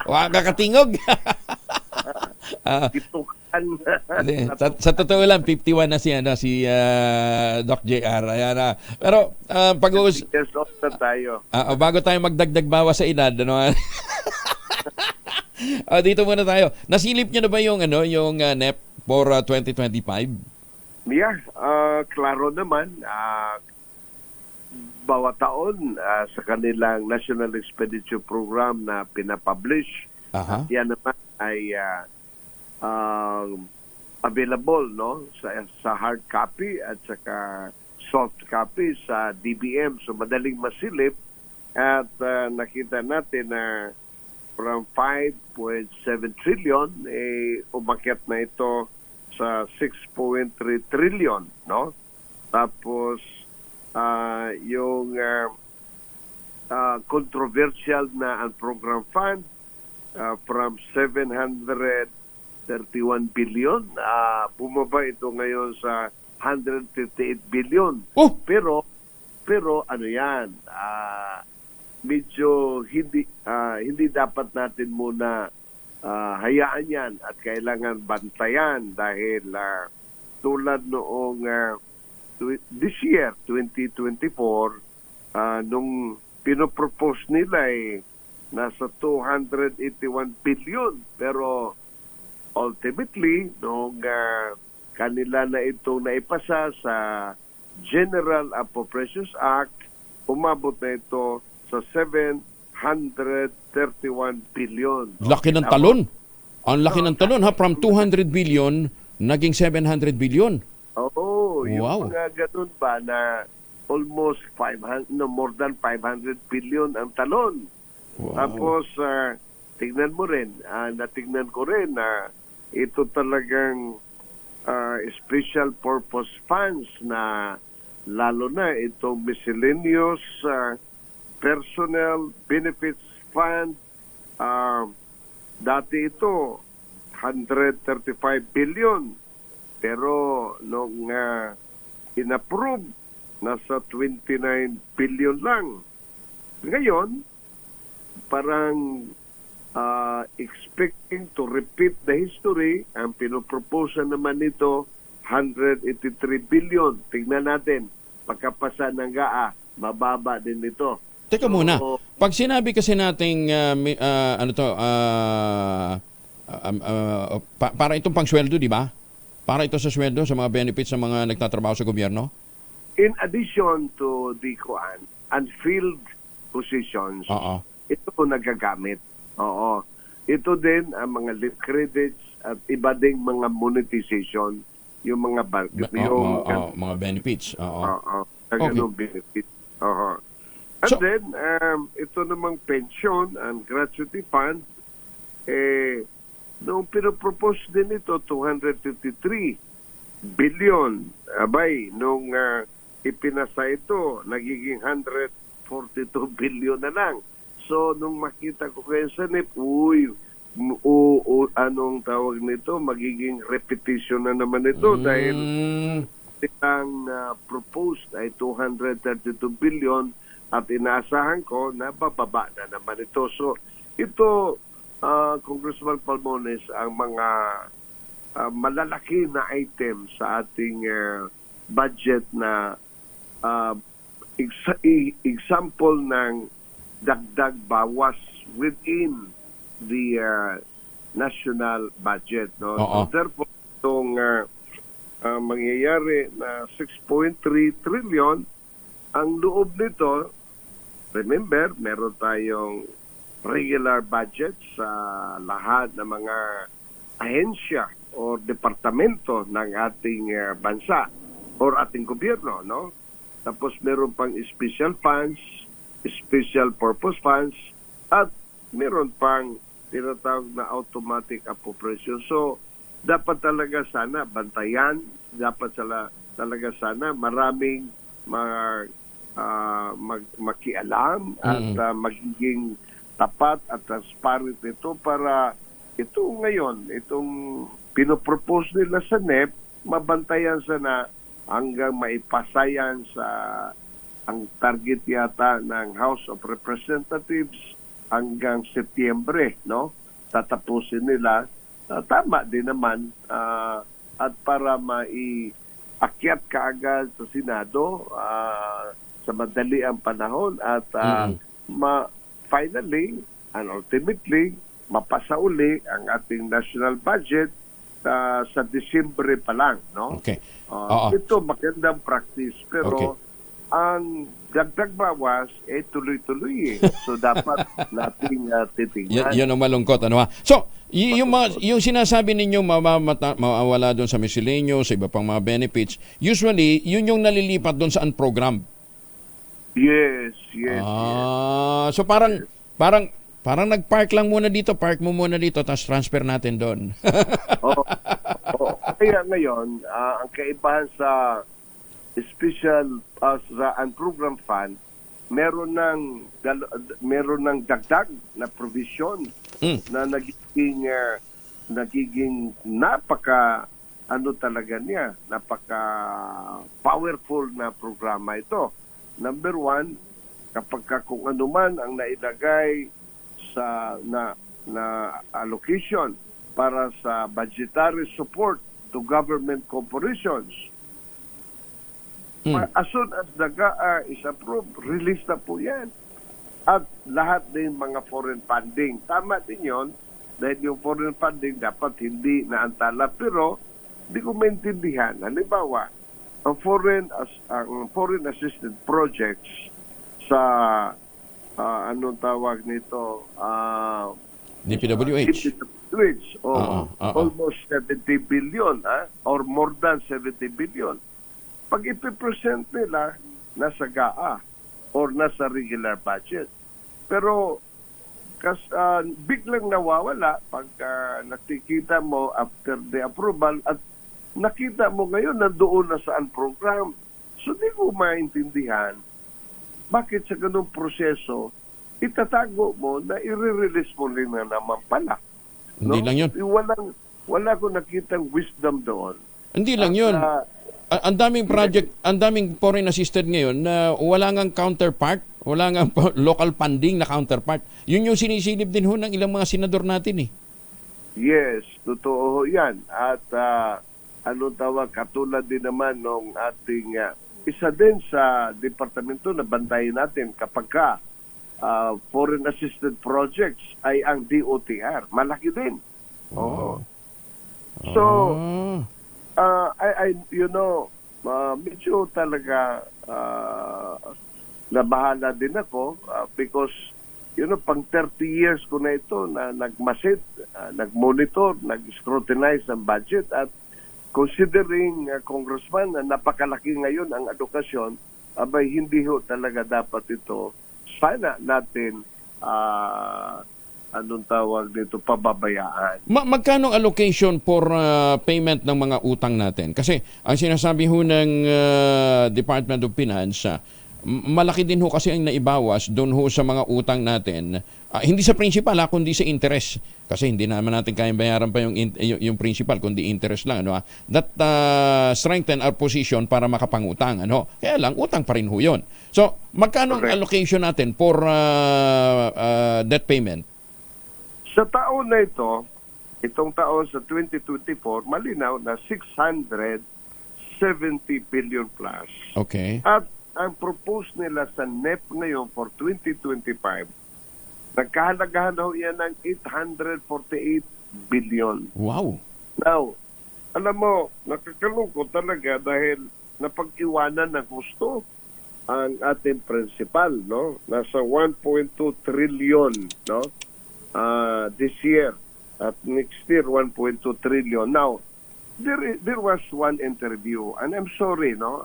Wala kakatingog. sa totoo lang, 51 na si Doc JR. Ayan, pero pag-uus... Yes, na tayo. Bago tayo magdagdag bawas sa edad, ano? Dito muna tayo. Nasilip niyo na ba yung NEP for 2025? Yeah, klaro naman. Bawat taon sa kanilang National Expenditure Program na pinapublish, yan naman ay available sa hard copy at saka soft copy sa DBM. So madaling masilip at nakita natin na from 5.7 trillion, umakyat na ito sa 6.3 trillion, no? Tapos, yung controversial na program fund, from 731 billion, bumaba ito ngayon sa 158 billion. Pero ano yan, medyo hindi dapat natin muna hayaan yan at kailangan bantayan dahil tulad noong this year, 2024, nung pinopropose nila nasa 281 billion pero ultimately nung kanila na itong naipasa sa General Appropriations Act, umabot na ito sa 731 billion. Laki ng talon. Ang laki ng talon from 200 billion naging 700 billion. Oo, wow. Yung mga ganun ba na almost more than 500 billion ang talon. Wow. Tapos tignan mo rin, natignan ko rin na ito talagang special purpose funds na lalo na itong miscellaneous personnel benefits fund. Dati ito 135 billion Pero nung in-approve, nasa 29 billion lang. Ngayon, parang expecting to repeat the history, ang pinopropose naman nito, 183 billion. Tingnan natin, pagkapasa ng GAA, mababa din ito. Teka muna, pag sinabi kasi nating para itong pangsweldo, di ba? Para ito sa sweldo, sa mga benefits sa mga nagtatrabaho sa gobyerno? In addition to the unfilled positions, ito po nagagamit. Oo. Ito din ang mga leave credits at iba ding mga monetization, yung mga mga benefits. Ganung benefits. Oo. And then, ito namang pension and gratuity fund, noong pinopropose din ito, 253 billion. Abay, nung ipinasa ito, nagiging 142 billion na lang. So, nung makita ko kayo sa NEP, anong tawag nito? Magiging repetition na naman ito dahil ang proposed ay 232 billion at inaasahan ko na bababa na naman ito. So, ito, Congressman Palmones, ang mga malalaki na item sa ating budget na example ng dagdag bawas within the national budget. No? So therefore, itong mangyayari na 6.3 trillion, ang loob nito, remember, meron tayong regular budget sa lahat ng mga ahensya o departamento ng ating bansa or ating gobyerno, no? Tapos meron pang special funds, special purpose funds, at meron pang tinatawag na automatic appropriation. So, dapat talaga sana bantayan, dapat talaga sana maraming makialam at magiging tapat at transparent ito para ito ngayon, itong pinopropose nila sa NEP, mabantayan sana hanggang maipasayan sa ang target yata ng House of Representatives hanggang Setyembre, no? Tatapusin nila. Tama din naman at para maiakyat kaagad sa Senado sa madali ang panahon at finally and ultimately mapasa uli ang ating national budget sa Disyembre pa lang, no? Okay. Ito magandang practice pero ang dagdag bawas tuloy-tuloy So dapat nating titingnan. Yan ang malungkot, ano ha? So, yung sinasabi ninyo mawawala doon sa miscellaneous, sa iba pang mga benefits, usually yun yung nalilipat doon sa unprogram. Yes. So parang nag-park lang muna dito, park mo muna dito, tapos transfer natin doon. Kaya ngayon, ang kaibahan sa special and program fund, meron ng dagdag na provision na nagiging napaka powerful na programa ito. Number one, kapag kung ano man ang nailagay sa na allocation para sa budgetary support to government corporations, as soon as the GAA is approved, release na po yan. At lahat din mga foreign funding. Tama din yun, dahil yung foreign funding dapat hindi naantala. Pero, di ko maintindihan. Halimbawa, ang foreign assisted projects sa anong tawag nito? DPWH. Almost 70 billion or more than 70 billion. Pag ipipresent nila, nasa GAA or nasa regular budget. Pero biglang nawawala pag nakikita mo after the approval at nakita mo ngayon nandoon na sa program. So di ko maintindihan bakit sa ganung proseso itatago mo na i-release mo rin na naman pala. Hindi lang yun. Wala ko nakitang wisdom doon. Hindi lang yun. Ang daming project, ang daming foreign assisted ngayon na wala ngang counterpart, wala ngang local funding na counterpart. Yun yung sinisilip din ho ng ilang mga senador natin eh. Yes, totoo ho yan. At katulad din naman ng ating isa din sa departamento na bantayan natin kapag foreign assisted projects ay ang DOTR. Malaki din. Oo. So, medyo talaga nabahala din ako because pang 30 years ko na ito na nagmasid, nagmonitor, nag-scrutinize ang budget at considering Congressman na napakalaki ngayon ang edukasyon, abay hindi ho talaga dapat ito sana natin pababayaan. Magkano allocation for payment ng mga utang natin? Kasi ang sinasabi ho ng Department of Finance, malaki din ho kasi ang naibawas doon ho sa mga utang natin. Hindi sa principal kundi sa interest. Kasi hindi naman natin kayang bayaran pa yung principal kundi interest lang. That strengthen our position para makapangutang. Kaya lang, utang pa rin ho yun. So, magkano ang allocation natin for debt payment? Sa taon na ito, itong taon sa 2024, malinaw na 670 billion plus. Okay. At ang propose nila sa NEP ngayon for 2025, nagkahalagahan daw yan ng 848 billion. Wow. Now, alam mo, nakakalungkot talaga dahil napag-iwanan ng gusto ang ating principal, no? Nasa 1.2 trillion, no? This year. At next year, 1.2 trillion. Now, there was one interview, and I'm sorry, no?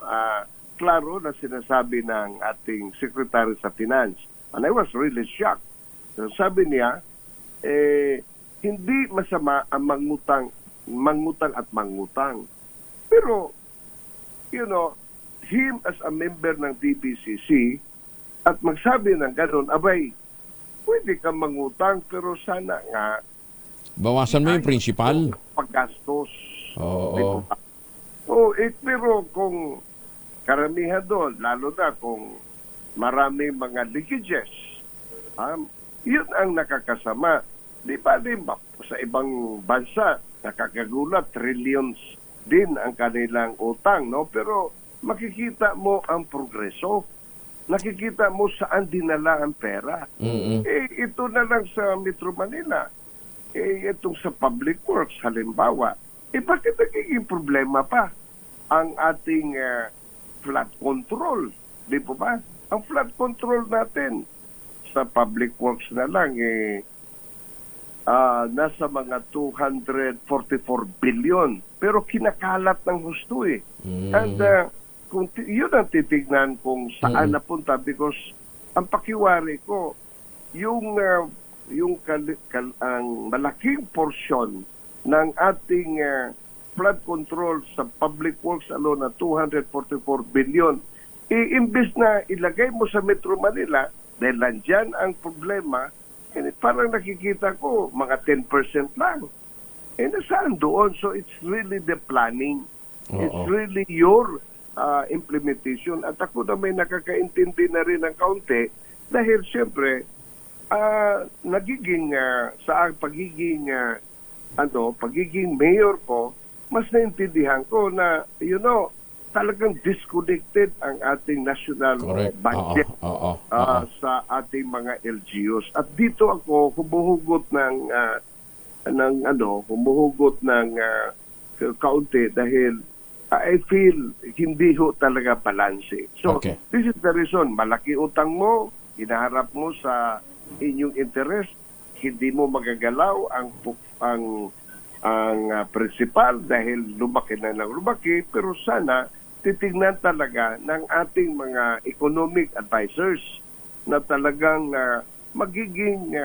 Klaro na sinasabi ng ating Secretary sa Finance. And I was really shocked. Sabi niya, hindi masama ang mangutang at mangutang. Pero, him as a member ng DBCC at magsabi ng gano'n, abay, pwede kang mangutang pero sana nga bawasan mo yung principal. Paggastos. Oo. Pero kung karamihan doon, lalo na kung maraming mga leakages, yun ang nakakasama. Di ba sa ibang bansa, nakakagulat, trillions din ang kanilang utang, no? Pero makikita mo ang progreso. Nakikita mo saan dinala ang pera. Ito na lang sa Metro Manila. Itong sa Public Works, halimbawa. Bakit nagiging problema pa ang ating flood control? Di po ba? Ang flood control natin sa Public Works na lang nasa mga 244 billion. Pero kinakalat ng husto eh. And kung yun ang titignan kung saan napunta because ang pakiwari ko ang malaking porsyon ng ating flood control sa Public Works alone na 244 billion, iimbis na ilagay mo sa Metro Manila dahil nandyan ang problema, parang nakikita ko mga 10% lang. Nasaan doon? So it's really the planning. It's really your implementation. At ako na may nakakaintindi na rin ng kaunti dahil siyempre nagiging sa pagiging mayor ko, mas naintindihan ko na talagang disconnected ang ating national budget sa ating mga LGUs. At dito ako humuhugot ng kaunti dahil I feel hindi ho talaga balanse. So, this is the reason. Malaki utang mo, hinaharap mo sa inyong interest, hindi mo magagalaw ang principal dahil lumaki na ng lumaki, pero sana titignan talaga ng ating mga economic advisors na talagang magiging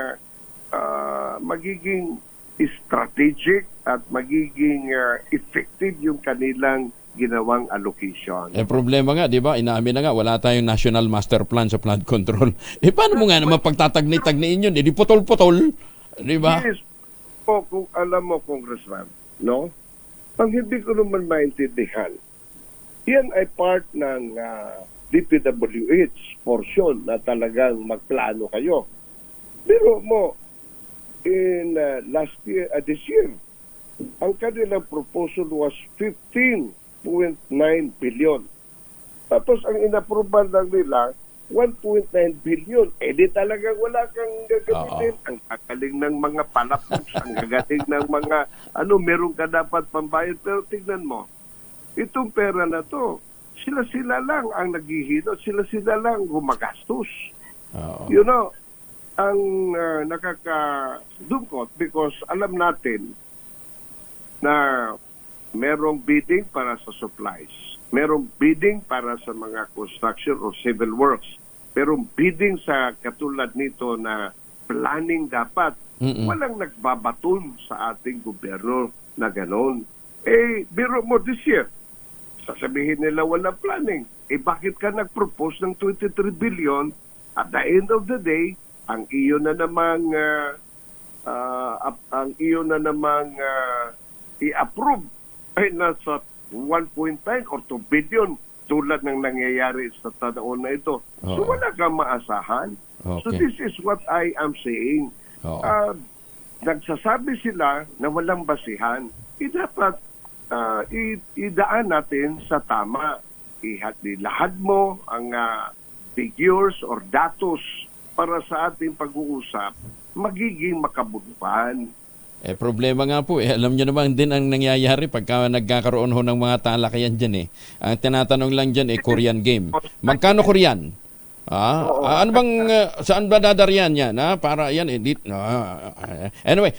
strategic at magiging effective yung kanilang ginawang allocation. Problema nga, di ba? Inaamin na nga, wala tayong national master plan sa flood control. Paano mo nga naman pagtatagni-tagniin yun? Di putol-putol, di ba? Yes. Kung alam mo, Congressman, no? Ang hindi ko naman maintindihan, yan ay part ng DPWH portion na talagang magplano kayo. Pero mo, in this year, ang kanilang proposal was 15.9 billion. Tapos ang inapproval lang nila, 1.9 billion. Di talagang wala kang gagamitin. Ang gagaling ng mga palapoks, ang gagaling ng mga, meron ka dapat pambayad. Pero tignan mo, itong pera na to, sila-sila lang ang naghihilot, sila-sila lang gumagastos. You know, ang nakakadungkot because alam natin na merong bidding para sa supplies, merong bidding para sa mga construction or civil works, merong bidding sa katulad nito na planning dapat. Walang nagbabaton sa ating gobyerno na ganon. Biro mo this year, sasabihin nila walang planning. Bakit ka nag-propose ng 23 billion? At the end of the day, ang iyo na namang i-approve ay nasa 1.9 or 2 billion tulad ng nangyayari sa taon na ito. So wala kang maasahan. So this is what I am saying. Nagsasabi sila na walang basihan. Dapat idaan natin sa tama. Ilahad mo ang figures or datos para sa ating pag-uusap magiging makabuluhan. Problema nga po, alam nyo naman din ang nangyayari pagka nagkakaroon ho ng mga talakayan dyan Ang tinatanong lang dyan Korean game. Magkano Korean? Ano bang, saan ba dadarian yan? Para yan, anyway,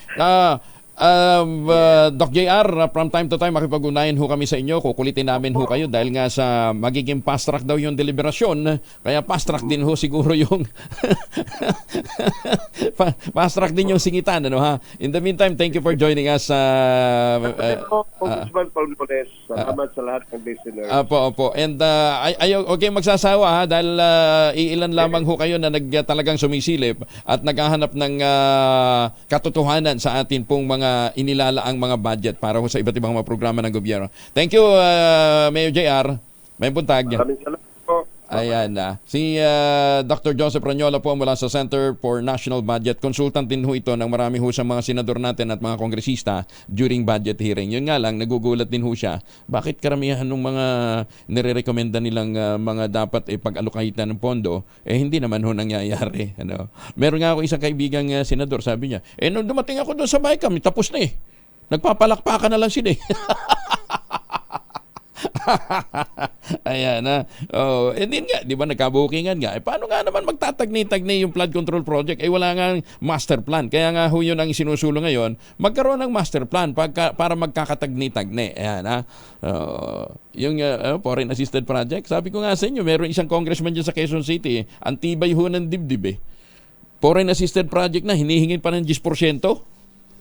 Doc JR, from time to time makipag-unayan ho kami sa inyo, kukulitin namin ho kayo dahil nga sa magiging fast track daw yung deliberasyon, kaya fast track din ho siguro yung fast track din yung singitan, In the meantime, thank you for joining us. Congressman Palmones, salamat sa lahat ng listeners. Opo. And okay magsasawa dahil iilan lamang ho kayo na talagang sumisilip at naghahanap ng katotohanan sa atin pong mga inilalaang mga budget para ho sa iba't ibang mga programa ng gobyerno. Thank you, Mayor JR. May buntag. Maraming salamat po. Ayan na. Si Dr. Joseph Ranyola po mula sa Center for National Budget. Consultant din ho ito ng marami ho sa mga senador natin at mga kongresista during budget hearing. Yun nga lang, nagugulat din ho siya. Bakit karamihan ng mga nire-recommenda nilang mga dapat pag-alokahita ng pondo, hindi naman ho nangyayari. Meron nga ako isang kaibigang senador, sabi niya, nung dumating ako doon sa BICAM, tapos na Nagpapalakpakan na lang sila Ayan na. Din nga, di ba nagkabukingan nga. Paano nga naman magtatagni-tagni yung flood control project? Wala nga master plan. Kaya nga ho yun ang sinusulong ngayon. Magkaroon ng master plan para magkakatagni-tagni. Ayan na. Yung foreign assisted project. Sabi ko nga sa inyo, meron isang congressman dyan sa Quezon City. Ang tibay ho ng dibdib Foreign assisted project na hinihingin pa ng 10%.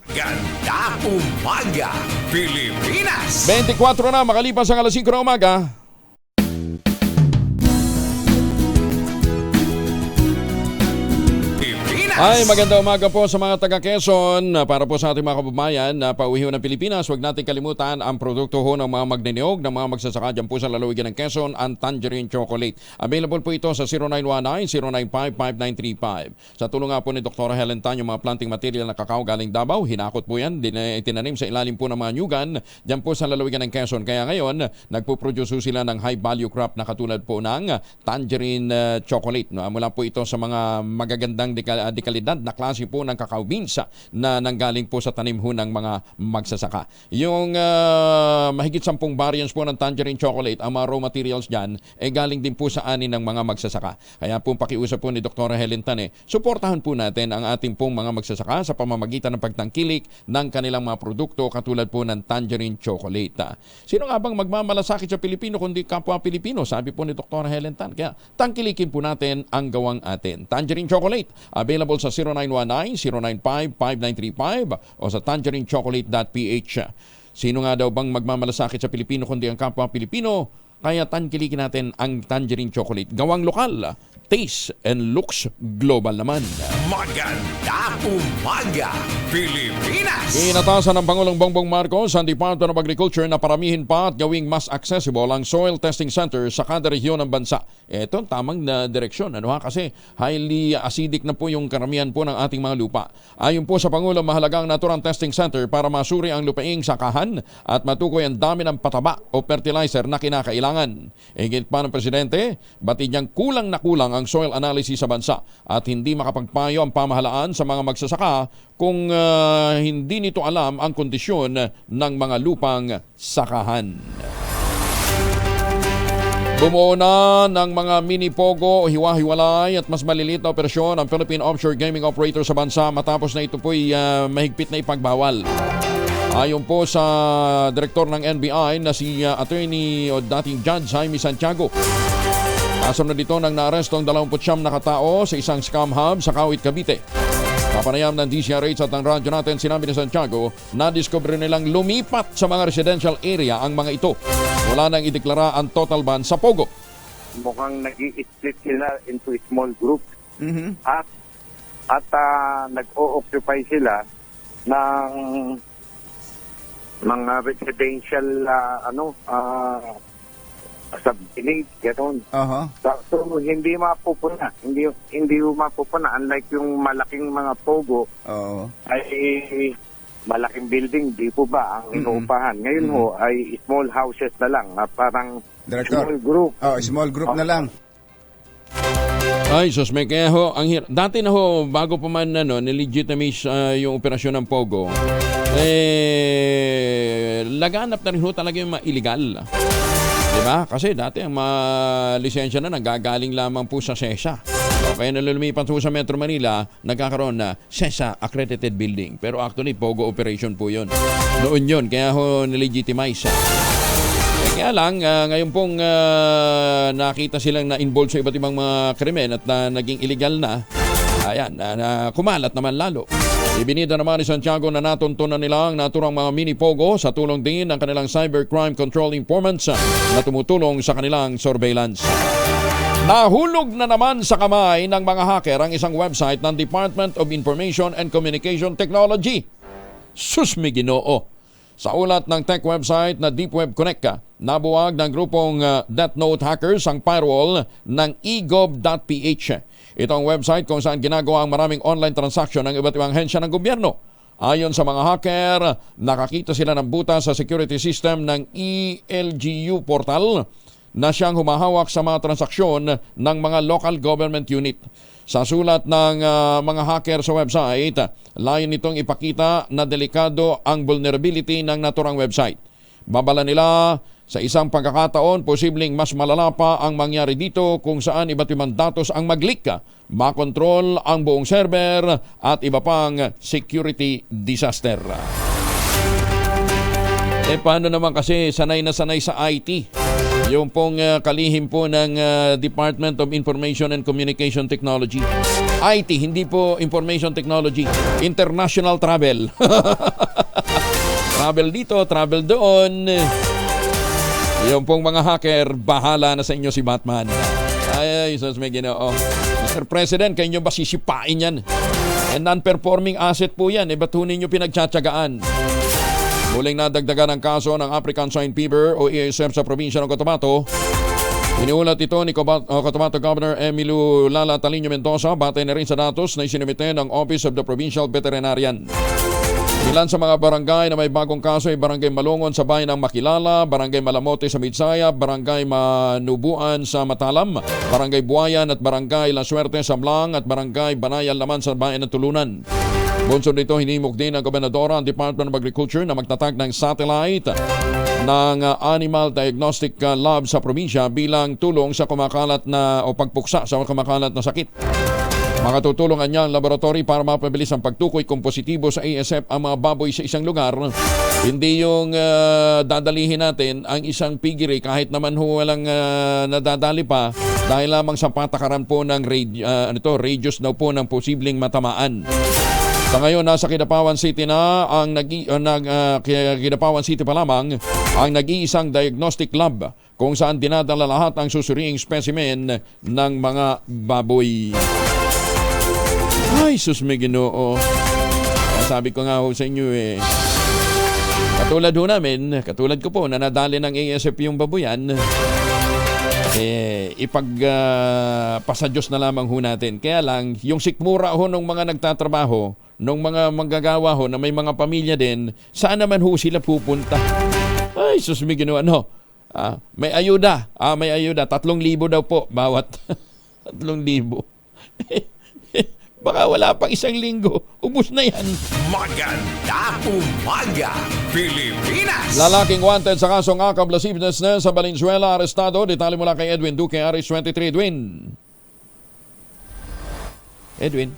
Ganda umaga, Pilipinas! 24 na, makalipas ang alas 5 na umaga. Ay, maganda umaga po sa mga taga Quezon. Para po sa ating mga kababayan na pauwi ng Pilipinas, huwag natin kalimutan ang produkto ho ng mga magniniyog, ng mga magsasaka dyan po sa lalawigan ng Quezon, ang Tangerine Chocolate. Available po ito sa 0919-095-5935. Sa tulong nga po ni Dr. Helen Tan, yung mga planting material na kakao galing Davao, hinakot po yan, tinanim sa ilalim po ng mga nyugan dyan po sa lalawigan ng Quezon. Kaya ngayon, nagpo-produce sila ng high value crop na katulad po ng Tangerine Chocolate. Mula po ito sa mga magagandang kalidad na klase po ng cacao beans na nanggaling po sa tanim ho ng mga magsasaka. Yung mahigit 10 variants po ng Tangerine Chocolate, ang mga raw materials dyan, galing din po sa ani ng mga magsasaka. Kaya po pakiusap po ni Dr. Helen Tan, suportahan po natin ang ating pong mga magsasaka sa pamamagitan ng pagtangkilik ng kanilang mga produkto katulad po ng Tangerine Chocolate. Sino nga bang magmamalasakit sa Pilipino kundi kapwa Pilipino? Sabi po ni Dr. Helen Tan. Kaya tangkilikin po natin ang gawang atin. Tangerine Chocolate, available sa 0919-095-5935 o sa tangerinechocolate.ph. Sino nga daw bang magmamalasakit sa Pilipino kundi ang kapwa Pilipino? Kaya tangkilikin natin ang Tangerine Chocolate. Gawang lokal, Taste and Looks Global naman. Magandang umaga, Pilipinas! Inatasan ng Pangulong Bongbong Marcos ang Department of Agriculture na paramihin pa at gawing mas accessible ang soil testing center sa kada rehiyon ng bansa. Ito tamang na direksyon. Kasi highly acidic na po yung karamihan po ng ating mga lupa. Ayon po sa Pangulo, mahalagang naturang testing center para masuri ang lupaing sakahan at matukoy ang dami ng pataba o fertilizer na kinakailangan. Higit pa ng Presidente, batid niyang kulang na kulang ang soil analysis sa bansa at hindi makapagpayo ang pamahalaan sa mga magsasaka kung hindi nito alam ang kondisyon ng mga lupang sakahan. Bumuo na ng mga mini-pogo o hiwa-hiwalay at mas maliliit na operasyon ang Philippine Offshore Gaming Operator sa bansa matapos na ito po'y mahigpit na ipagbawal. Ayon po sa direktor ng NBI na si attorney o dating Judge Jaime Santiago. Kasunod dito nang naarestong 29 na katao sa isang scam hub sa Kawit, Cavite. Kapanayam ng DCRH at ng radyo natin, sinabi ni Santiago na discover nilang lumipat sa mga residential area ang mga ito. Wala nang ideklara ang total ban sa Pogo. Mukhang nag-i-split sila into small groups. At nag-o-occupy sila ng mga residential sub-village, gano'n. So, hindi mapupuna. Hindi mapupuna. Unlike yung malaking mga pogo, ay malaking building, di po ba ang inuupahan. Ngayon ho, ay small houses na lang. Parang small group. Small group na lang. Ay, susme, kaya ho, dati na ho, bago pa man nilegitimize yung operasyon ng Pogo, laganap na rin ho talaga yung mga illegal. Diba? Kasi dati ang mga lisensya na nanggagaling lamang po sa SESA. Kaya nalumipat po sa Metro Manila, nagkakaroon na SESA Accredited Building. Pero actually, Pogo operation po yun. Noon yun, kaya ho nilegitimize. Kaya lang, ngayon pong nakita silang na-involved sa iba't ibang mga krimen at naging illegal na, ayan, kumalat naman lalo. Ibinida naman ni Santiago na natuntunan nila ang naturang mga mini-pogo sa tulong din ng kanilang cybercrime control informants na tumutulong sa kanilang surveillance. Nahulog na naman sa kamay ng mga hacker ang isang website ng Department of Information and Communication Technology. Susmi Ginoo. Sa ulat ng tech website na Deep Web Connect, nabuwag ng grupong Death Note hackers ang firewall ng egov.ph. Ito ang website kung saan ginagawa ang maraming online transaction ng iba't ibang hensya ng gobyerno. Ayon sa mga hacker, nakakita sila ng butas sa security system ng ELGU portal na siyang humahawak sa mga transaksyon ng mga local government unit. Sa sulat ng mga hacker sa website, layon nitong ipakita na delikado ang vulnerability ng naturang website. Babala nila sa isang pagkakataon, posibleng mas malala pa ang mangyari dito kung saan iba't ibang datos ang mag-leak, makontrol ang buong server at iba pang security disaster. Paano naman kasi sanay na sanay sa IT? Yung pong kalihim po ng Department of Information and Communication Technology. IT, hindi po Information Technology. International travel. Travel dito, travel doon. Yung pong mga hacker, bahala na sa inyo si Batman. Ay, sus may ginoo. Mr. President, kayo nyo ba sisipain yan? Non-performing asset po yan. Ba't ho ninyo pinagtsatsagaan? Muling nadagdagan ang kaso ng African Swine Fever o ASF sa probinsya ng Cotabato. Iniulat ito ni Cotabato Governor Emilio Lala Talino Mendoza batay na rin sa datos na isinumite ng Office of the Provincial Veterinarian. Ilan sa mga barangay na may bagong kaso ay Barangay Malungon sa bayan ng Makilala, Barangay Malamote sa Midsaya, Barangay Manubuan sa Matalam, Barangay Buayan at Barangay La Suerte sa Mlang at Barangay Banayan naman sa bayan ng Tulunan. Bunsod nito, hinimok din ng Gobernadora ang Department of Agriculture na magtatag ng satellite ng Animal Diagnostic Lab sa probinsya bilang tulong sa kumakalat na o pagpuksa sa kumakalat na sakit. Makatutulungan niya ang laboratory para mapabilis ang pagtukoy kung positibo sa ASF ang mga baboy sa isang lugar. Hindi yung dadalihin natin ang isang piggery kahit naman walang nadadali pa dahil lamang sa patakaran po ng radius daw po ng posibleng matamaan. Sa ngayon, nasa Kidapawan City na ang Kidapawan City pa lamang ang nag-iisang diagnostic lab kung saan dinadala lahat ang susuriing specimen ng mga baboy. Ay, sus may Ginoo. Sabi ko nga ho sa inyo katulad ho namin, katulad ko po na nadali ng ASF yung baboyan, pasa Diyos na lamang ho natin. Kaya lang, yung sikmura ho ng mga nagtatrabaho, ng mga manggagawa ho na may mga pamilya din, saan naman ho sila pupunta? Ay, sus may Ginoo, may ayuda. May ayuda. 3,000 daw po bawat 3,000. Baka wala pang 1 linggo. Ubus na yan. Magandang umaga, Pilipinas! Lalaking wanted sa kasong akab lasciviousness sa Valenzuela, arestado. Detalye mula kay Edwin Duque, Aris 23. Edwin?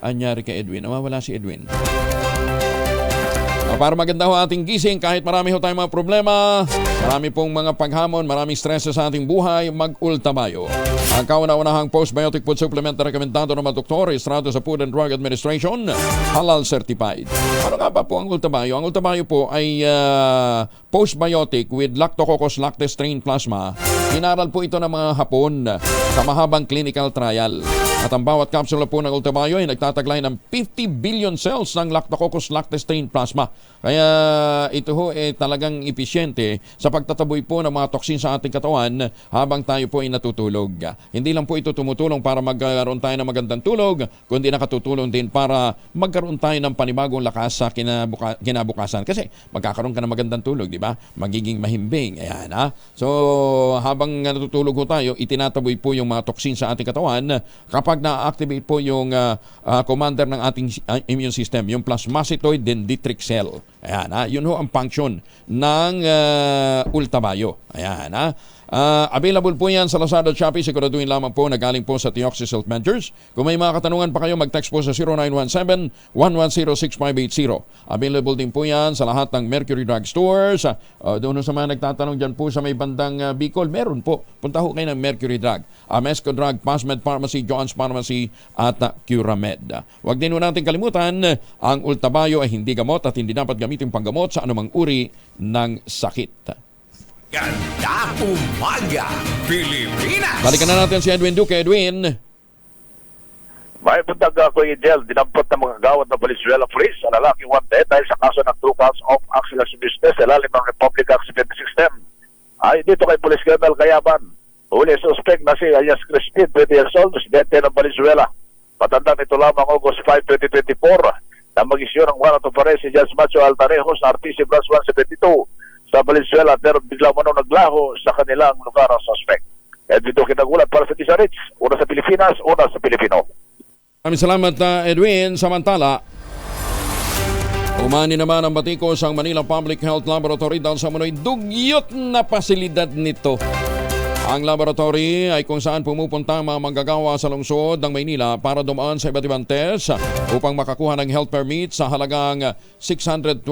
Anyari kay Edwin. Nawawala si Edwin. Para maganda ho ating gising, kahit marami ho tayong mga problema, marami pong mga paghamon, maraming stress sa ating buhay, mag-Ultabayo. Ang kauna-unahang postbiotic food supplement na rekomendado ng mga doktor, rehistrado sa Food and Drug Administration, halal certified. Ano nga ba po ang Ultabayo? Ang Ultabayo po ay postbiotic with Lactococcus lactis strain plasma. Inaral po ito ng mga Hapon sa mahabang clinical trial. At ang bawat kapsula po ng Ultabayo ay nagtataglay ng 50 billion cells ng Lactococcus lactis strain plasma. Kaya ito ho talagang episyente sa pagtataboy po ng mga toksin sa ating katawan habang tayo po ay natutulog. Hindi lang po ito tumutulong para magkaroon tayo ng magandang tulog, kundi nakatutulong din para magkaroon tayo ng panibagong lakas sa kinabukasan. Kasi magkakaroon ka ng magandang tulog, di ba? Magiging mahimbing. Ayan, ha? So, habang natutulog ho tayo, itinataboy po yung mga toksin sa ating katawan kapag na-activate po yung commander ng ating immune system, yung plasmacytoid dendritic cell. Ayan, ha? Yun ho ang function ng Ultabayo. Ayan, ha? Available po yan sa Lazada at Shopee. Siguraduhin lamang po na galing po sa Tioxis Health Ventures. Kung may mga katanungan pa kayo, mag-text po sa 0917-110-6580. Available din po yan sa lahat ng Mercury Drug Stores. Doon sa mga nagtatanong dyan po sa may bandang Bicol, meron po. Punta ho kayo ng Mercury Drug. Amesco Drug, Pasmed Pharmacy, John's Pharmacy at Curamed. Huwag din natin kalimutan, ang Ultabayo ay hindi gamot at hindi dapat gamitin panggamot sa anumang uri ng sakit. Ganda umaga, Pilipinas! Balikan na natin si Edwin Duque. Edwin. May bundag ako yung jail, dinampot ng mga gawad ng Valenzuela Police sa lalaking wanted dahil sa kaso ng 2 counts of acceleration business sa ilalim ng Republic Accident System. Ay dito kay Police Colonel Cayaban. Huli suspect na si Alias Crispin, 20 years old, residente ng Valenzuela. Matandang nito lamang August 5, 2024 na mag-issue ng warrant of arrest si Judge Macho Altarejo sa RTC Branch 172 sa Valenzuela, pero biglang naglaho sa kanilang lugar ang suspect. At dito kinagulat para sa Tisa Rich, una sa Pilipinas, una sa Pilipino. Maraming salamat, Edwin. Samantala, umani naman ang batikos ang Manila Public Health Laboratory dahil sa munoy dugyot na pasilidad nito. Ang laboratory ay kung saan pumupunta ang mga manggagawa sa lungsod ng Maynila para dumaan sa iba't ibang test upang makakuha ng health permit sa halagang 625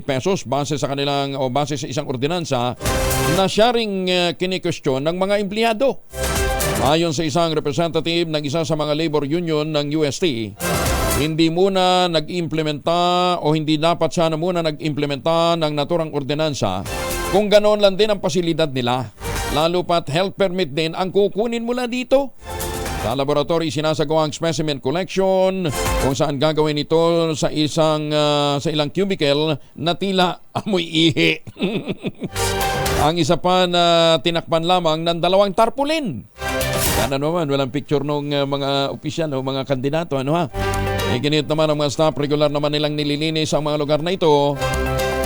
pesos base sa kanilang o base sa isang ordinansa na siya ring kinikwestiyon ng mga empleyado. Ayon sa isang representative ng isa sa mga labor union ng UST, hindi muna nag-implementa o hindi dapat siya na muna nag-implementa ng naturang ordinansa kung ganoon lang din ang pasilidad nila. Lalo pat health permit din ang kukunin mula dito. Sa laboratory sinasagawa ang specimen collection kung saan gagawin ito sa ilang cubicle na tila amoy ihi. Ang isa pa na tinakpan lamang ng 2 tarpaulin. Sana naman walang picture ng mga opisyal o mga kandidato, ano ha? Ginit naman ang mga staff, regular naman nilang nililinis ang mga lugar na ito.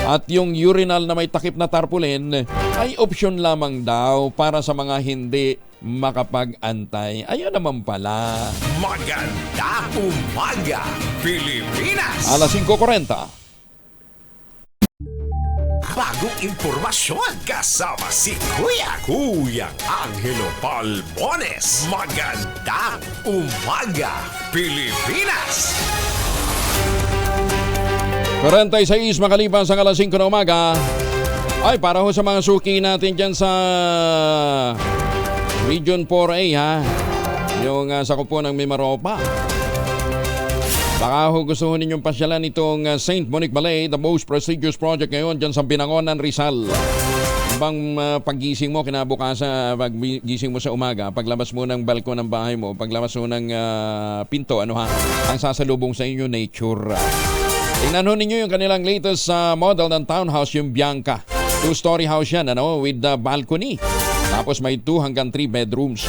At yung urinal na may takip na tarpaulin ay option lamang daw para sa mga hindi makapag-antay. Ayun naman pala. Maganda umaga, Pilipinas! Alas 5:40. Bagong impormasyon kasama si Kuyang Angelo Palmones. Magandang umaga, Pilipinas! 46 makalipas ang alas 5 na umaga. Ay, para ho sa mga suki natin dyan sa Region 4A ha. Yung sa kupo ng Mimaropa. Baka gusto ninyong pasyalan itong St. Monique Ballet, the most prestigious project ngayon dyan sa Binangonan, Rizal. Bang paggising mo, kinabukasan, paggising mo sa umaga, paglabas mo ng balkon ng bahay mo, paglabas mo ng pinto, ang sasalubong sa inyo, nature. Tingnan ho ninyo yung kanilang latest model ng townhouse, yung Bianca. 2-story house yan, with balcony. Tapos may 2 hanggang 3 bedrooms.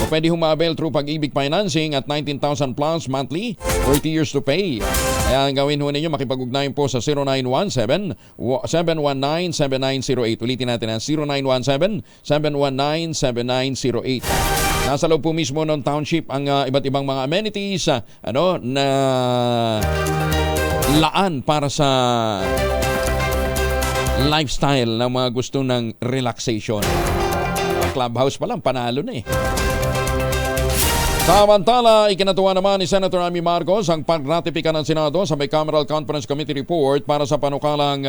O pwede humabel through Pag-ibig Financing at 19,000 plus monthly, 30 years to pay. Kaya ang gawin ho ninyo, makipag-ugnayan po sa 0917-719-7908. Ulitin natin ang 0917-719-7908. Nasa loob po mismo ng township ang iba't ibang mga amenities na laan para sa lifestyle ng mga gusto ng relaxation. Clubhouse pa lang, panalo na eh. Samantala, ikinatuwa naman ni Senator Amy Marcos ang pagratipika ng Senado sa Bicameral Conference Committee report para sa panukalang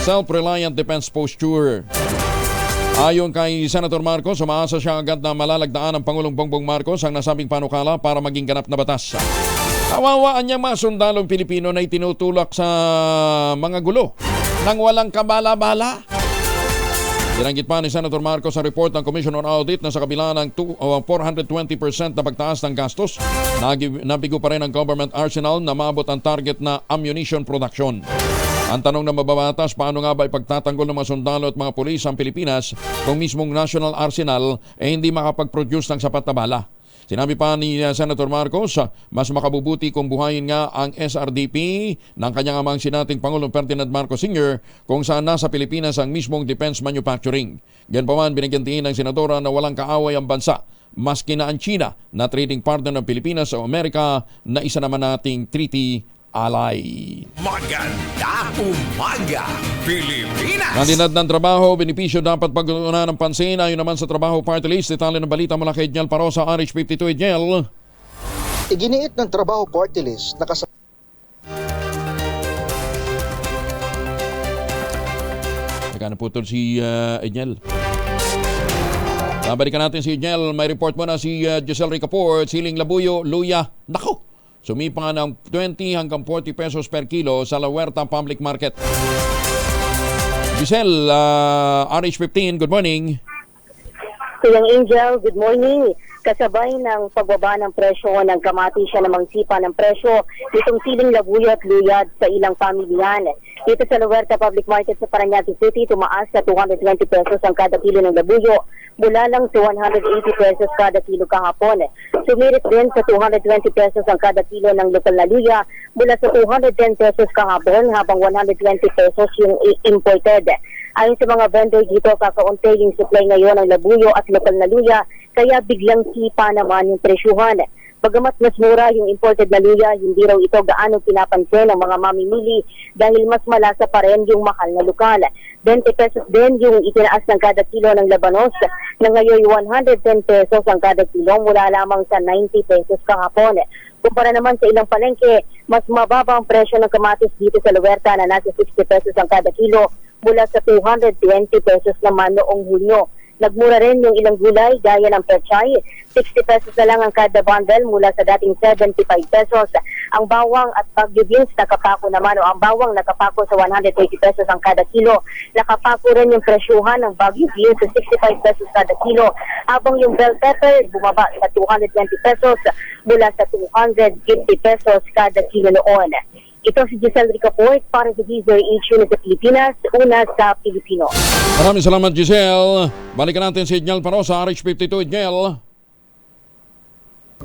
self-reliant defense posture. Ayon kay Senator Marcos, umaasa siya agad na malalagdaan ng Pangulong Bongbong Marcos ang nasabing panukala para maging ganap na batas. Kawawaan niya mga sundalong Pilipino na itinutulak sa mga gulo nang walang kabala-bala. Binanggit pa ni Senator Marcos sa report ng Commission on Audit na sa kabila ng 420% na pagtaas ng gastos, nabigo pa rin ang government arsenal na maabot ang target na ammunition production. Ang tanong na mababatas, paano nga ba ipagtatanggol ng mga sundalo at mga pulis ang Pilipinas kung mismong national arsenal hindi makapag-produce ng sapat na bala? Sinabi pa ni Senator Marcos, mas makabubuti kung buhayin nga ang SRDP ng kanyang amang sinating Pangulong Ferdinand Marcos Sr. kung saan nasa Pilipinas ang mismong defense manufacturing. Ganyan pa man, binigyantiin ng senadora na walang kaaway ang bansa, maski na ang China na trading partner ng Pilipinas o Amerika na isa naman nating treaty ally. Magandang umaga, Pilipinas! Kandidat ng trabaho, benepisyo dapat pag-unahan ng pansin. Ayon naman sa trabaho party list, detalye ng balita mula kay Jel Parosa, RH52. Jel. Iginiit ng trabaho party list na kasama. Nagkanaputol si Ejel. Babalikan natin si Ejel. May report mo na si Giselle Ricaport, Siling Labuyo, Luya. Nako! Sumipa ng 20 hanggang 40 pesos per kilo sa La Huerta Public Market. Giselle, RH15, good morning. Kuyang Angel, good morning. Kasabay ng pagbaba ng presyo ng kamatis siya namang sipa ng presyo itong siling labuyo at luyad sa ilang pamilyan. Dito sa La Huerta Public Market sa Parañaque City, tumaas sa 220 pesos ang kada kilo ng labuyo, mula lang sa 180 pesos kada kilo kahapon. Sumirit din sa 220 pesos ang kada kilo ng lokal na luya, mula sa 210 pesos kahapon habang 120 pesos yung imported. Ayon sa mga vendor dito, kakaunti yung supply ngayon ng labuyo at lokal na luya, kaya biglang sipa naman yung presyuhan. Bagamat mas mura yung imported na luya, hindi raw ito gaano pinapansin ng mga mamimili dahil mas malasa pa rin yung mahal na lokal. 20 pesos din yung itinaas ng kada kilo ng labanos na ngayon 110 pesos ang kada kilo mula lamang sa 90 pesos kahapon. Kumpara naman sa ilang palengke, mas mababa ang presyo ng kamatis dito sa La Huerta na nasa 60 pesos ang kada kilo mula sa 220 pesos naman noong Hulyo. Nagmura rin yung ilang gulay gaya ng pechay, 60 pesos na lang ang kada bundle mula sa dating 75 pesos. Ang bawang at Baguio beans nakapako naman o ang bawang nakapako sa 180 pesos ang kada kilo. Nakapako rin yung presyuhan ng Baguio beans sa 65 pesos kada kilo. Habang yung bell pepper bumaba sa 220 pesos mula sa 250 pesos kada kilo noon. Ito si Giselle Ricaport para sa Deezer Issue sa Pilipinas, una sa Pilipino. Maraming salamat, Giselle. Balikan natin si Jel Parosa, RH52. Jel.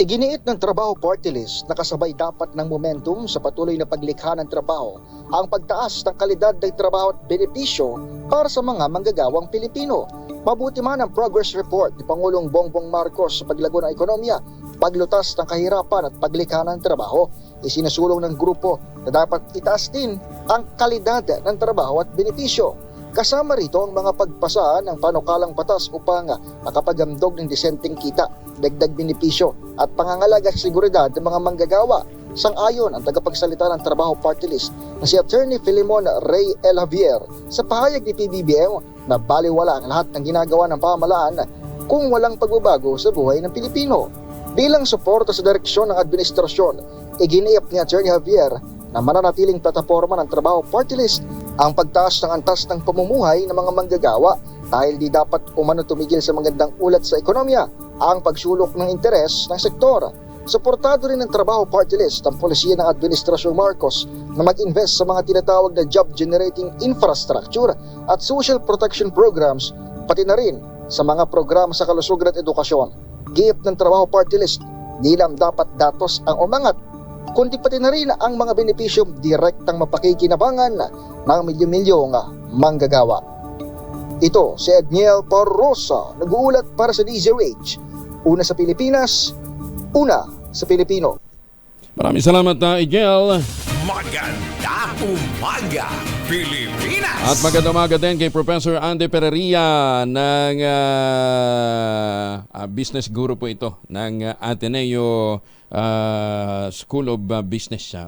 Iginiit ng trabaho party list na kasabay dapat ng momentum sa patuloy na paglikha ng trabaho ang pagtaas ng kalidad ng trabaho at benepisyo para sa mga manggagawang Pilipino. Mabuti man ang progress report ni Pangulong Bongbong Marcos sa paglago ng ekonomiya, paglutas ng kahirapan at paglikha ng trabaho. Isinusulong ng grupo na dapat itaas din ang kalidad ng trabaho at benepisyo. Kasama rito ang mga pagpasa ng panukalang batas upang makapaghandog ng disenteng kita, dagdag benepisyo at pangangalaga sa seguridad ng mga manggagawa. Sang-ayon ang tagapagsalita ng trabaho party list na si Attorney Filimon Rey El Javier sa pahayag ni PBBM na baliwala ang lahat ng ginagawa ng pamahalaan kung walang pagbabago sa buhay ng Pilipino. Bilang suporta sa direksyon ng administrasyon, Iginiip ni Atty. Javier na mananatiling plataporma ng Trabaho Party List ang pagtaas ng antas ng pamumuhay ng mga manggagawa dahil di dapat umano tumigil sa magandang ulat sa ekonomiya ang pagsulok ng interes ng sektor. Suportado rin ng Trabaho Party List ang polisiya ng Administrasyong Marcos na mag-invest sa mga tinatawag na job-generating infrastructure at social protection programs, pati na rin sa mga programa sa kalusugan at edukasyon. Giit ng Trabaho Party List, di lang dapat datos ang umangat, kundi pati na rin ang mga benepisyong direktang mapakikinabangan ng milyon-milyong manggagawa. Ito si Edniel Parrosa, nag-uulat para sa DZRH. Una sa Pilipinas, una sa Pilipino. Maraming salamat na Igel. Magandang umaga, Pilipinas! At magandang umaga din kay Professor Andy Pereria ng business guru po ito ng Ateneo School of Business.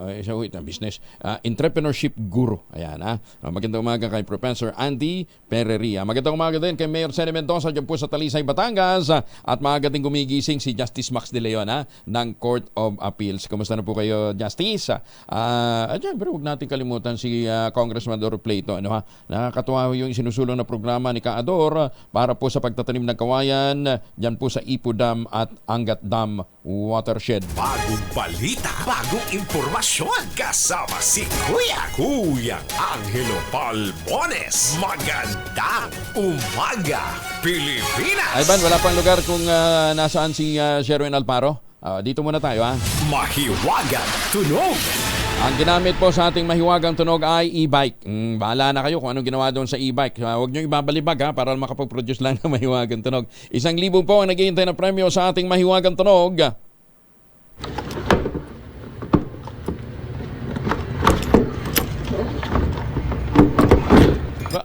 Business Entrepreneurship Guru. Ayan, magandang umaga kay Professor Andy Pereria. Magandang umaga din kay Mayor Sene Mendoza dyan po sa Talisay, Batangas. At maaga din gumigising si Justice Max De Leon ng Court of Appeals. Kumusta na po kayo, Justice? Pero huwag natin kalimutan si Congressman Doro Plato. Nakakatuwa yung sinusulong na programa ni Kaador para po sa pagtatanim ng kawayan dyan po sa Ipo Dam at Angat Dam Watershed. Bagong balita, bagong impormasyon, kasama si Kuya Angelo Palmones. Magandang umaga, Pilipinas! Ay Ban, wala pang lugar kung nasaan si Sherwin Alparo. Dito muna tayo Mahiwagang tunog. Ang ginamit po sa ating mahiwagang tunog ay e-bike. Bahala na kayo kung anong ginawa doon sa e-bike. Huwag nyo ibabalibag para makapag-produce lang ng mahiwagang tunog. 1,000 po ang naghihintay na premyo sa ating mahiwagang tunog.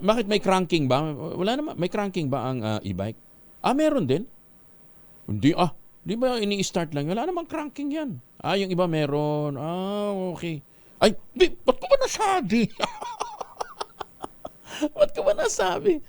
Bakit may cranking ba? Wala naman. May cranking ba ang e-bike? Meron din. Hindi di ba ini-start lang? Wala namang cranking yan. Yung iba meron. Okay. Ay, ba't ko ba nasabi? Ba't ko ba nasabi?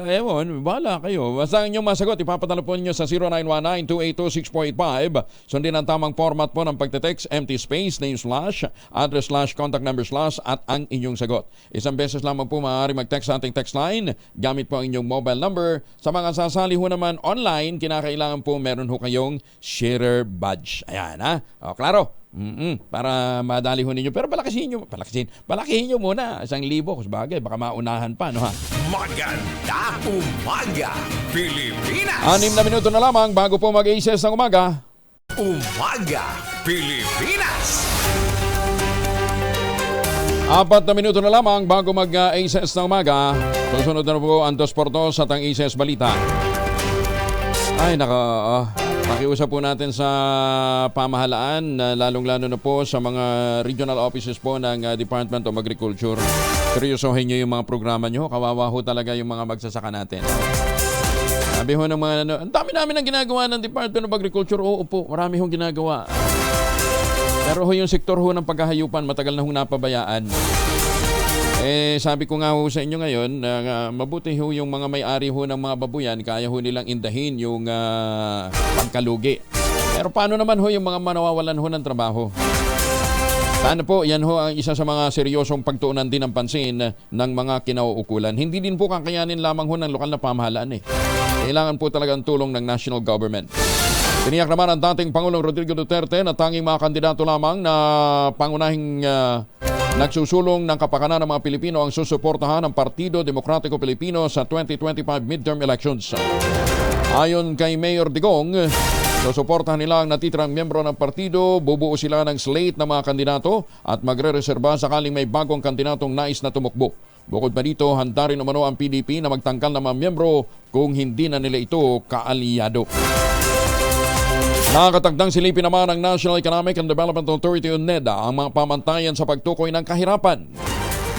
Ewan, bahala kayo. Basta ang inyong masagot, ipapadala po ninyo sa 0919-282-6485. Sundin ang tamang format po ng pagte-text, empty space, name slash, address slash, contact number slash, at ang inyong sagot. Isang beses lamang po maaari mag-text sa ating text line. Gamit po ang inyong mobile number. Sa mga sasali ho naman online, kinakailangan po meron ho kayong sharer badge. Ayan klaro. Para madali ho ninyo. Pero palakihin nyo muna. 1,000 kung bagay. Baka maunahan pa, Magandang umaga, Pilipinas! 6 na minuto na lamang bago po mag-8 ng umaga. Umaga, Pilipinas! 4 na minuto na lamang bago mag-8 ng umaga. Susunod na po ang 2x2 at ang 8 balita. Ay, pakiusap po natin sa pamahalaan, lalong-lalo na po sa mga regional offices po ng Department of Agriculture. Seryosohin nyo yung mga programa nyo. Kawawa ho talaga yung mga magsasaka natin. Sabi ho ng mga ang dami namin ang ginagawa ng Department of Agriculture. Oo po, marami hong ginagawa. Pero ho yung sektor ho ng paghahayupan, matagal na hong napabayaan. Sabi ko nga ho sa inyo ngayon, mabuti ho yung mga may-ari ho ng mga babuyan, kaya ho nilang indahin yung pagkalugi. Pero paano naman ho yung mga manawawalan ho ng trabaho? Sana po, yan ho ang isa sa mga seryosong pagtuunan din ng pansin ng mga kinauukulan. Hindi din po kakayanin lamang ho ng lokal na pamahalaan. Kailangan po talaga ang tulong ng national government. Tiniyak naman ang dating Pangulong Rodrigo Duterte na tanging mga kandidato lamang na pangunahing nagsusulong ng kapakanan ng mga Pilipino ang susuportahan ng Partido Demokratiko Pilipino sa 2025 midterm elections. Ayon kay Mayor Digong, susuportahan nila ang natitirang miyembro ng partido, bubuo sila ng slate ng mga kandidato at magre-reserba sakaling may bagong kandidatong nais na tumakbo. Bukod pa dito, handa rin umano ang PDP na magtangkal ng mga miyembro kung hindi na nila ito kaalyado. Nakakatagdang silipin naman ng National Economic and Development Authority o NEDA ang mga pamantayan sa pagtukoy ng kahirapan.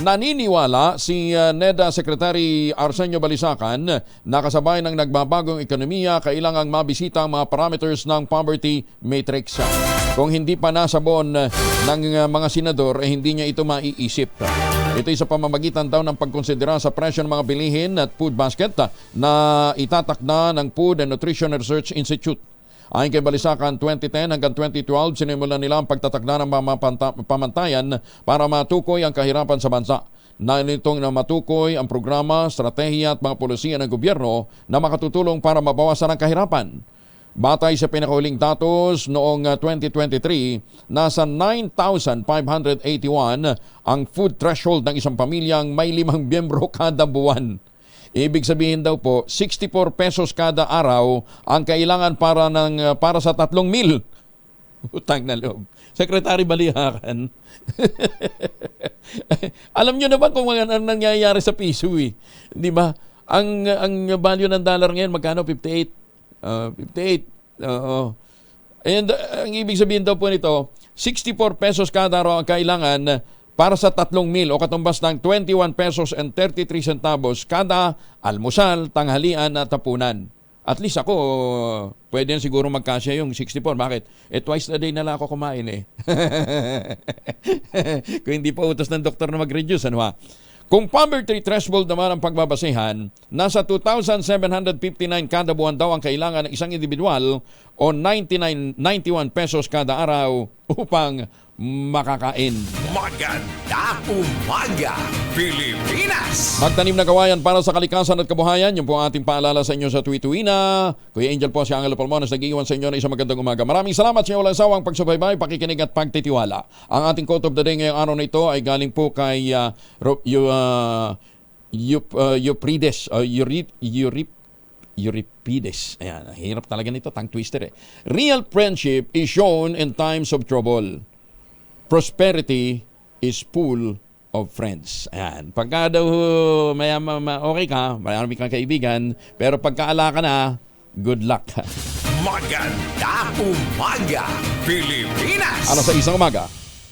Naniniwala si NEDA Secretary Arsenio Balisacan na kasabay ng nagbabagong ekonomiya, kailangang mabisita ang mga parameters ng poverty matrix. Kung hindi pa nasabon ng mga senador, hindi niya ito maiisip. Ito ay sa pamamagitan daw ng pagkonsidera sa presyo ng mga bilihin at food basket na itatakda ng Food and Nutrition Research Institute. Ayon kay Balisacan, 2010 hanggang 2012, sinimulan nila ang pagtatakda ng pamantayan para matukoy ang kahirapan sa bansa. Nalitong na matukoy ang programa, stratehiya at mga polisiya ng gobyerno na makatutulong para mabawasan ang kahirapan. Batay sa pinakahuling datos noong 2023, nasa 9,581 ang food threshold ng isang pamilyang may 5 miyembro kada buwan. Ibig sabihin daw po, 64 pesos kada araw ang kailangan para sa 3,000. Utang na loob. Secretary Balihacan. Alam nyo naman kung ano nangyayari sa piso eh. Di ba? Ang value ng dollar ngayon, magkano? 58. 58. And ang ibig sabihin daw po nito, 64 pesos kada araw ang kailangan para sa 3,000 o katumbas ng 21 pesos and 33 centavos kada almusal, tanghalian at hapunan. At least ako, pwede yan siguro magkasya yung 64. Bakit? Twice a day na lang ako kumain eh. Kung hindi pa utos ng doktor na mag-reduce, ano ha? Kung poverty threshold naman ang pagbabasehan, nasa 2,759 kada buwan daw ang kailangan ng isang individual o 91 pesos kada araw upang makakain. Maganda umaga, Pilipinas! Magtanim na kawayan para sa kalikasan at kabuhayan. Yung po ating paalala sa inyo sa tuwi-tuwina. Kuya Angel po, si Angelo Palmones, nag-iwan sa inyo na isang magandang umaga. Maraming salamat sa inyo walang sawang pagsubaybay, pakikinig at pagtitiwala. Ang ating quote of the day ngayong araw na ito ay galing po kay Euripides. Ayan, hirap talaga nito, tongue twister eh. Real friendship is shown in times of trouble. Prosperity is full of friends. Ayan. Pagka daw okay ka, marami kang kaibigan, pero pagkaala ka na, good luck. Maganda umaga, Pilipinas! Ano sa isang umaga?